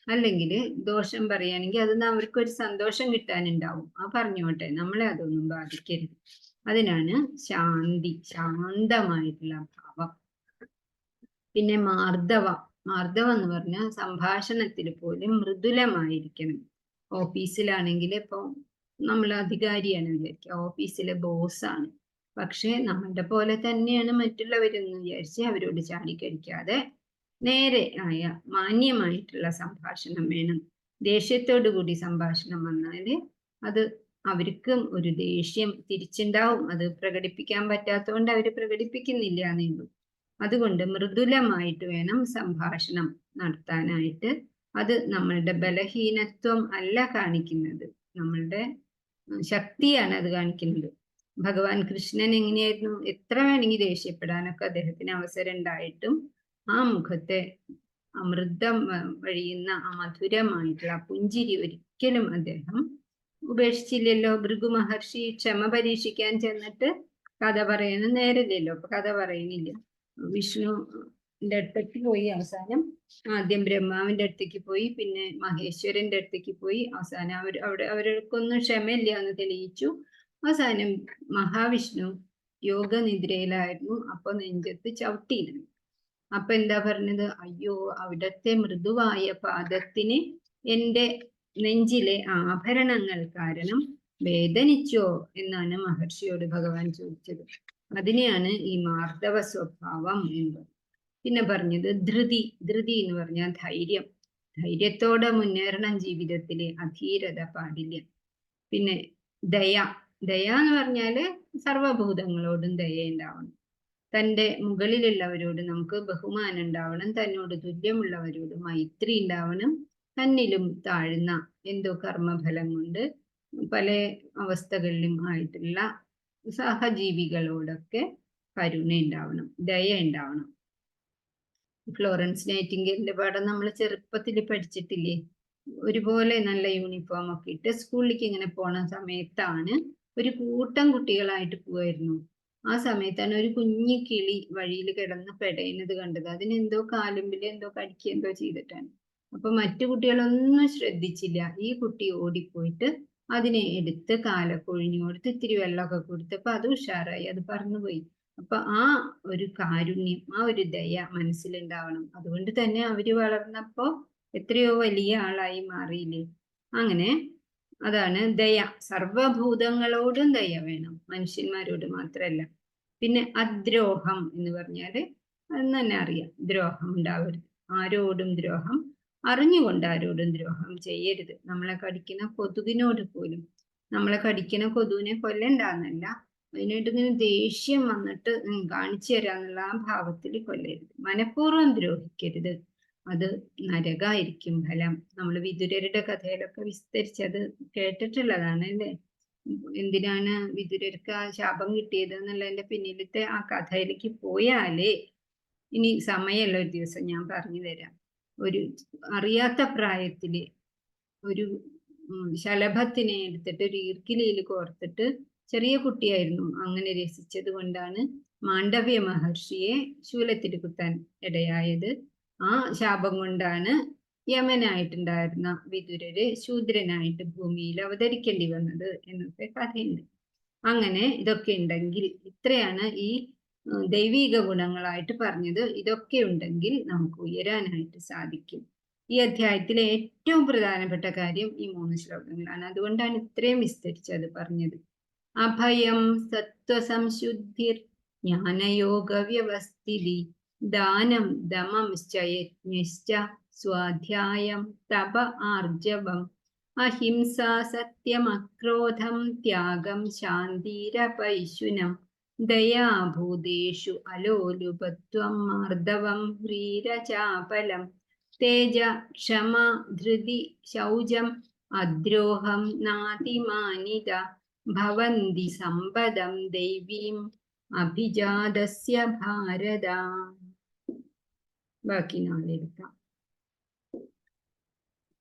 അല്ലെങ്കിൽ ദോഷം പറയുകയാണെങ്കിൽ അത് അവർക്കൊരു സന്തോഷം കിട്ടാനുണ്ടാവും, ആ പറഞ്ഞോട്ടെ, നമ്മളെ അതൊന്നും ബാധിക്കരുത്. അതിനാണ് ശാന്തി, ശാന്തമായിട്ടുള്ള ഭാവം. പിന്നെ മാർദ്ദവം. മാർദ്ദവം എന്ന് പറഞ്ഞാൽ സംഭാഷണത്തിൽ പോലും മൃദുലമായിരിക്കണം. ഓഫീസിലാണെങ്കിൽ ഇപ്പൊ നമ്മൾ അധികാരിയാണ് വിചാരിക്കുക, ഓഫീസിലെ ബോസാണ്, പക്ഷെ നമ്മളുടെ പോലെ തന്നെയാണ് മറ്റുള്ളവരെന്ന് വിചാരിച്ച് അവരോട് ചാടിക്കടിക്കാതെ നേരെ ആയ മാന്യമായിട്ടുള്ള സംഭാഷണം വേണം. ദേഷ്യത്തോടു കൂടി സംഭാഷണം വന്നാല് അത് അവർക്കും ഒരു ദേഷ്യം തിരിച്ചുണ്ടാവും. അത് പ്രകടിപ്പിക്കാൻ പറ്റാത്തതുകൊണ്ട് അവർ പ്രകടിപ്പിക്കുന്നില്ല എന്നുള്ളൂ. അതുകൊണ്ട് മൃദുലമായിട്ട് വേണം സംഭാഷണം നടത്താനായിട്ട്. അത് നമ്മളുടെ ബലഹീനത്വം അല്ല കാണിക്കുന്നത്, നമ്മളുടെ ശക്തിയാണ് അത് കാണിക്കുന്നത്. ഭഗവാൻ കൃഷ്ണൻ എങ്ങനെയായിരുന്നു? എത്ര വേണമെങ്കിൽ ദേഷ്യപ്പെടാനൊക്കെ അദ്ദേഹത്തിന് അവസരം ഉണ്ടായിട്ടും ആ മുഖത്തെ അമൃതം വഴിയുന്ന ആ മധുരമായിട്ടുള്ള പുഞ്ചിരി ഒരിക്കലും അദ്ദേഹം ഉപേക്ഷിച്ചില്ലല്ലോ. ഭൃഗു മഹർഷി ക്ഷമ പരീക്ഷിക്കാൻ ചെന്നിട്ട് കഥ പറയുന്നത് നേരല്ലല്ലോ, അപ്പൊ കഥ പറയുന്നില്ല. വിഷ്ണുവിന്റെ അടുത്തേക്ക് പോയി, അവസാനം ആദ്യം ബ്രഹ്മാവിന്റെ അടുത്തേക്ക് പോയി, പിന്നെ മഹേശ്വരന്റെ അടുത്തേക്ക് പോയി, അവസാനം അവർക്കൊന്നും ക്ഷമയില്ല എന്ന് തെളിയിച്ചു. അവസാനം മഹാവിഷ്ണു യോഗനിദ്രയിലായിരുന്നു, അപ്പൊ നെഞ്ചത്ത് ചവിട്ടിയിരുന്നു. അപ്പൊ എന്താ പറഞ്ഞത്? അയ്യോ, അവിടത്തെ മൃദുവായ പാദത്തിന് എൻ്റെ നെഞ്ചിലെ ആഭരണങ്ങൾ കാരണം വേദനിച്ചോ എന്നാണ് മഹർഷിയോട് ഭഗവാൻ ചോദിച്ചത്. അതിനെയാണ് ഈ മാർദ്ദവ സ്വഭാവം എന്ന്. പിന്നെ പറഞ്ഞത് ധൃതി. ധൃതി എന്ന് പറഞ്ഞാൽ ധൈര്യം. ധൈര്യത്തോടെ മുന്നേറണം ജീവിതത്തിലെ, അധീരത പാടില്ല. പിന്നെ ദയ. ദയ എന്ന് പറഞ്ഞാല് സർവഭൂതങ്ങളോടും ദയ ഉണ്ടാവണം. തൻ്റെ മുകളിലുള്ളവരോട് നമുക്ക് ബഹുമാനം ഉണ്ടാവണം, തന്നോട് തുല്യമുള്ളവരോട് മൈത്രി ഉണ്ടാവണം. തന്നിലും താഴ്ന്ന എന്തോ കർമ്മഫലം കൊണ്ട് പല അവസ്ഥകളിലും ആയിട്ടുള്ള സഹജീവികളോടൊക്കെ കരുണ ഉണ്ടാവണം, ദയ ഉണ്ടാവണം. ഫ്ലോറൻസ് നൈറ്റിംഗേലിന്റെ പാഠം നമ്മൾ ചെറുപ്പത്തിൽ പഠിച്ചിട്ടില്ലേ? ഒരുപോലെ നല്ല യൂണിഫോം ഒക്കെ ഇട്ട് സ്കൂളിലേക്ക് ഇങ്ങനെ പോണ സമയത്താണ് ഒരു കൂട്ടം കുട്ടികളായിട്ട് പോവായിരുന്നു. ആ സമയത്താണ് ഒരു കുഞ്ഞു കിളി വഴിയിൽ കിടന്ന് പെടയുന്നത് കണ്ടത്. അതിനെന്തോ കാലുമ്പില് എന്തോ കടിക്കുക എന്തോ ചെയ്തിട്ടാണ്. അപ്പൊ മറ്റു കുട്ടികളൊന്നും ശ്രദ്ധിച്ചില്ല. ഈ കുട്ടി ഓടിപ്പോയിട്ട് അതിനെ എടുത്ത് കാലൊക്കെ ഒഴിഞ്ഞു കൊടുത്ത് ഇത്തിരി വെള്ളമൊക്കെ കൊടുത്തപ്പോ അത് ഉഷാറായി, അത് പറന്നുപോയി. അപ്പൊ ആ ഒരു കാരുണ്യം, ആ ഒരു ദയ മനസ്സിലുണ്ടാവണം. അതുകൊണ്ട് തന്നെ അവര് വളർന്നപ്പോ എത്രയോ വലിയ ആളായി മാറിയില്ലേ. അങ്ങനെ അതാണ് ദയ. സർവഭൂതങ്ങളോടും ദയ വേണം, മനുഷ്യന്മാരോട് മാത്രമല്ല. പിന്നെ അദ്രോഹം എന്ന് പറഞ്ഞാല് അതെന്ന് തന്നെ അറിയാം, ദ്രോഹം ഉണ്ടാവരുത്. ആരോടും ദ്രോഹം, അറിഞ്ഞുകൊണ്ട് ആരോടും ദ്രോഹം ചെയ്യരുത്. നമ്മളെ കടിക്കുന്ന കൊതുകിനോട് പോലും, നമ്മളെ കടിക്കുന്ന കൊതുകിനെ കൊല്ലണ്ടാന്നല്ല, അതിനായിട്ട് ഇങ്ങനെ ദേഷ്യം വന്നിട്ട് കാണിച്ചു തരാന്നുള്ള ആ ഭാവത്തിൽ കൊല്ലരുത്. മനഃപൂർവ്വം ദ്രോഹിക്കരുത്, അത് നരകായിരിക്കും ഫലം. നമ്മൾ വിതുരരുടെ കഥയിലൊക്കെ വിസ്തരിച്ചത് കേട്ടിട്ടുള്ളതാണ് അല്ലേ? എന്തിനാണ് വിതുരർക്ക് ആ ശാപം കിട്ടിയത് എന്നുള്ളതിന്റെ പിന്നിലത്തെ ആ കഥയിലേക്ക് പോയാലേ, ഇനി സമയമുള്ള ഒരു ദിവസം ഞാൻ പറഞ്ഞു തരാം. ഒരു അറിയാത്ത പ്രായത്തില് ഒരു ശലഭത്തിനെ എടുത്തിട്ട് ഒരു ഈർക്കിലിയിൽ കോർത്തിട്ട്, ചെറിയ കുട്ടിയായിരുന്നു, അങ്ങനെ രസിച്ചത് കൊണ്ടാണ് മാണ്ഡവ്യ മഹർഷിയെ ശൂലത്തിൽ കുത്താൻ ഇടയായത്. ആ ശാപം കൊണ്ടാണ് യമനായിട്ടുണ്ടായിരുന്ന വിതുരര് ശൂദ്രനായിട്ട് ഭൂമിയിൽ അവതരിക്കേണ്ടി വന്നത് എന്നൊക്കെ കഥയുണ്ട്. അങ്ങനെ ഇതൊക്കെ ഉണ്ടെങ്കിൽ, ഇത്രയാണ് ഈ ദൈവിക ഗുണങ്ങളായിട്ട് പറഞ്ഞത്. ഇതൊക്കെ ഉണ്ടെങ്കിൽ നമുക്ക് ഉയരാനായിട്ട് സാധിക്കും. ഈ അധ്യായത്തിലെ ഏറ്റവും പ്രധാനപ്പെട്ട കാര്യം ഈ 3 ശ്ലോകങ്ങളാണ്. അതുകൊണ്ടാണ് ഇത്രയും വിസ്തരിച്ചത് പറഞ്ഞത്. അഭയം സത്വസംശുദ്ധിർ ജ്ഞാനയോഗ വ്യവസ്ഥിതി ദാനം ദമംശ്ച യജ്ഞശ്ച സ്വാധ്യായം തപ ആർജവം അഹിംസ സത്യമക്രോധം ത്യാഗം ശാന്തിരപൈശുനം ദയാഭൂതേഷു അലോലുപത്വം മാർദ്ദവം വ്രീരചാപലം തേജ ക്ഷമ ധൃതി ശൗചം അദ്രോഹം നാതിമാനിത ഭവന്തി സമ്പദം ദൈവീം അഭിജാതസ്യ ഭാരത. ബാക്കി നാളെടുക്കാം.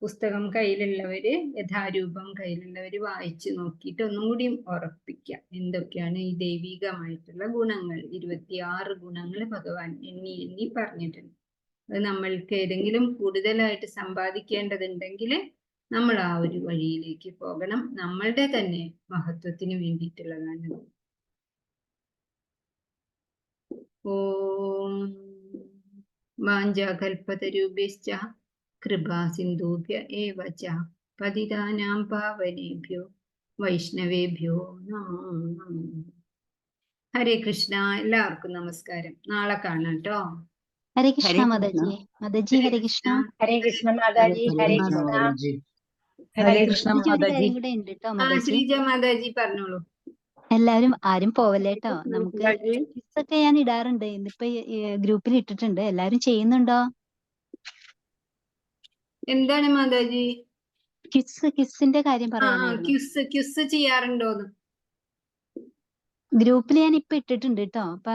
പുസ്തകം കയ്യിലുള്ളവര് യഥാരൂപം കയ്യിലുള്ളവര് വായിച്ചു നോക്കിയിട്ട് ഒന്നും കൂടി ഉറപ്പിക്കുക എന്തൊക്കെയാണ് ഈ ദൈവികമായിട്ടുള്ള ഗുണങ്ങൾ. 26 ഗുണങ്ങൾ ഭഗവാൻ എണ്ണി പറഞ്ഞിട്ടുണ്ട്. അത് നമ്മൾക്ക് ഏതെങ്കിലും കൂടുതലായിട്ട് സമ്പാദിക്കേണ്ടതുണ്ടെങ്കിൽ നമ്മൾ ആ ഒരു വഴിയിലേക്ക് പോകണം. നമ്മളുടെ തന്നെ മഹത്വത്തിന് വേണ്ടിയിട്ടുള്ളതാണ്. ഓം വാഞ്ചാകൽപതരൂപേശ്ച കൃപാ സിന്ധൂഭ്യ ഏവ ച പതിതാനാം പാവനേഭ്യോ വൈഷ്ണവേഭ്യോ നമോ നമഃ. ഹരേ കൃഷ്ണ. എല്ലാവർക്കും നമസ്കാരം. നാളെ കാണാം കേട്ടോ. ഹരേ കൃഷ്ണ മാതാജി. മാതാജി ഹരേ കൃഷ്ണ. ഹരേ കൃഷ്ണ മാതാജി. ഹരേ കൃഷ്ണ. ഹരേ കൃഷ്ണ മാതാജി ഒരു മാതാജി. കാര്യം കൂടെ ഉണ്ട് കേട്ടോ മാതാജി. ശ്രീജ മാതാജി പറഞ്ഞോളൂ. എല്ലാവരും ആരും പോവല്ലേ കേട്ടോ. നമുക്ക് ക്വിസ് ഒക്കെ ഞാൻ ഇടാറുണ്ട്. ഇന്നിപ്പോ ഗ്രൂപ്പിൽ ഇട്ടിട്ടുണ്ട്. എല്ലാരും ചെയ്യുന്നുണ്ടോ? എന്താണ് മാതാജി? ക്വിസിന്റെ കാര്യം പറയാനായിരുന്നു. ക്യുസ് ചെയ്യാറുണ്ടോന്ന് ഗ്രൂപ്പിൽ ഞാൻ ഇപ്പൊ ഇട്ടിട്ടുണ്ട് കേട്ടോ. അപ്പൊ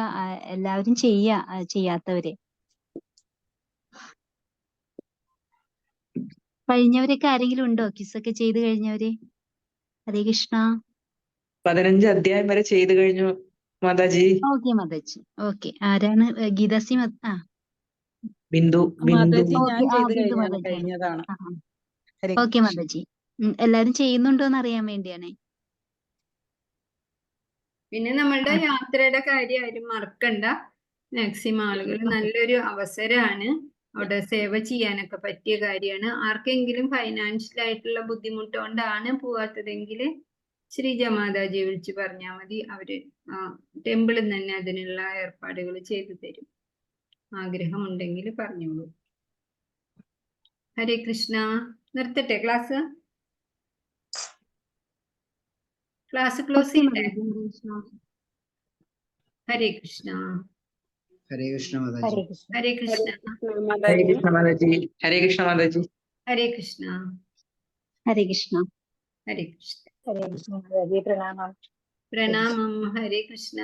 എല്ലാവരും ചെയ്യാത്തവര്. കഴിഞ്ഞവരൊക്കെ ആരെങ്കിലും ഉണ്ടോ ക്വിസ് ഒക്കെ ചെയ്ത് കഴിഞ്ഞവര്? ഹരേ കൃഷ്ണ. 15 അധ്യായം വരെ ചെയ്തു കഴിഞ്ഞു മാതാജി. ഓക്കെ മാതാജി. ഓക്കെ. ആരാണ്? ഗീതാസി ബിന്ദു. മാതാജി ഓക്കെ. ഞാൻ ചെയ്ത് ബിന്ദു കഴിഞ്ഞാണ് മാതാജി. കഴിഞ്ഞതാണ്. ഹരേ ഓക്കെ കൃഷ്ണ. മാതാജി. എല്ലാരും ചെയ്യുന്നുണ്ടോ എന്ന് അറിയാൻ വേണ്ടിയാണ്. പിന്നെ നമ്മളുടെ യാത്രയുടെ കാര്യം ആരും മറക്കണ്ട. മാക്സിമം ആളുകൾ നല്ലൊരു അവസരമാണ്. അവിടെ സേവ ചെയ്യാനൊക്കെ പറ്റിയ കാര്യമാണ്. ആർക്കെങ്കിലും ഫൈനാൻഷ്യൽ ആയിട്ടുള്ള ബുദ്ധിമുട്ട് കൊണ്ടാണ് പോവാത്തതെങ്കിൽ ശ്രീജ മാതാജിയെ വിളിച്ച് പറഞ്ഞാൽ മതി. അവര് ടെമ്പിളിൽ തന്നെ അതിനുള്ള ഏർപ്പാടുകൾ ചെയ്തു തരും. ആഗ്രഹമുണ്ടെങ്കിൽ പറഞ്ഞോളൂ. ഹരേ കൃഷ്ണ. നിർത്തട്ടെ ക്ലാസ് ക്ലോസ് ചെയ്യട്ടെ. ഹരേ കൃഷ്ണ. ഹരേ കൃഷ്ണ മാതാജി. ഹരേ കൃഷ്ണ. ഹരേ കൃഷ്ണ മാതാജി. ഹരേ കൃഷ്ണ മാതാജി. ഹരേ കൃഷ്ണ. ഹരേ കൃഷ്ണ. ഹരേ കൃഷ്ണ. ഹരേ കൃഷ്ണ മാതാജി. പ്രണാമം. പ്രണാമം. ഹരേ കൃഷ്ണ.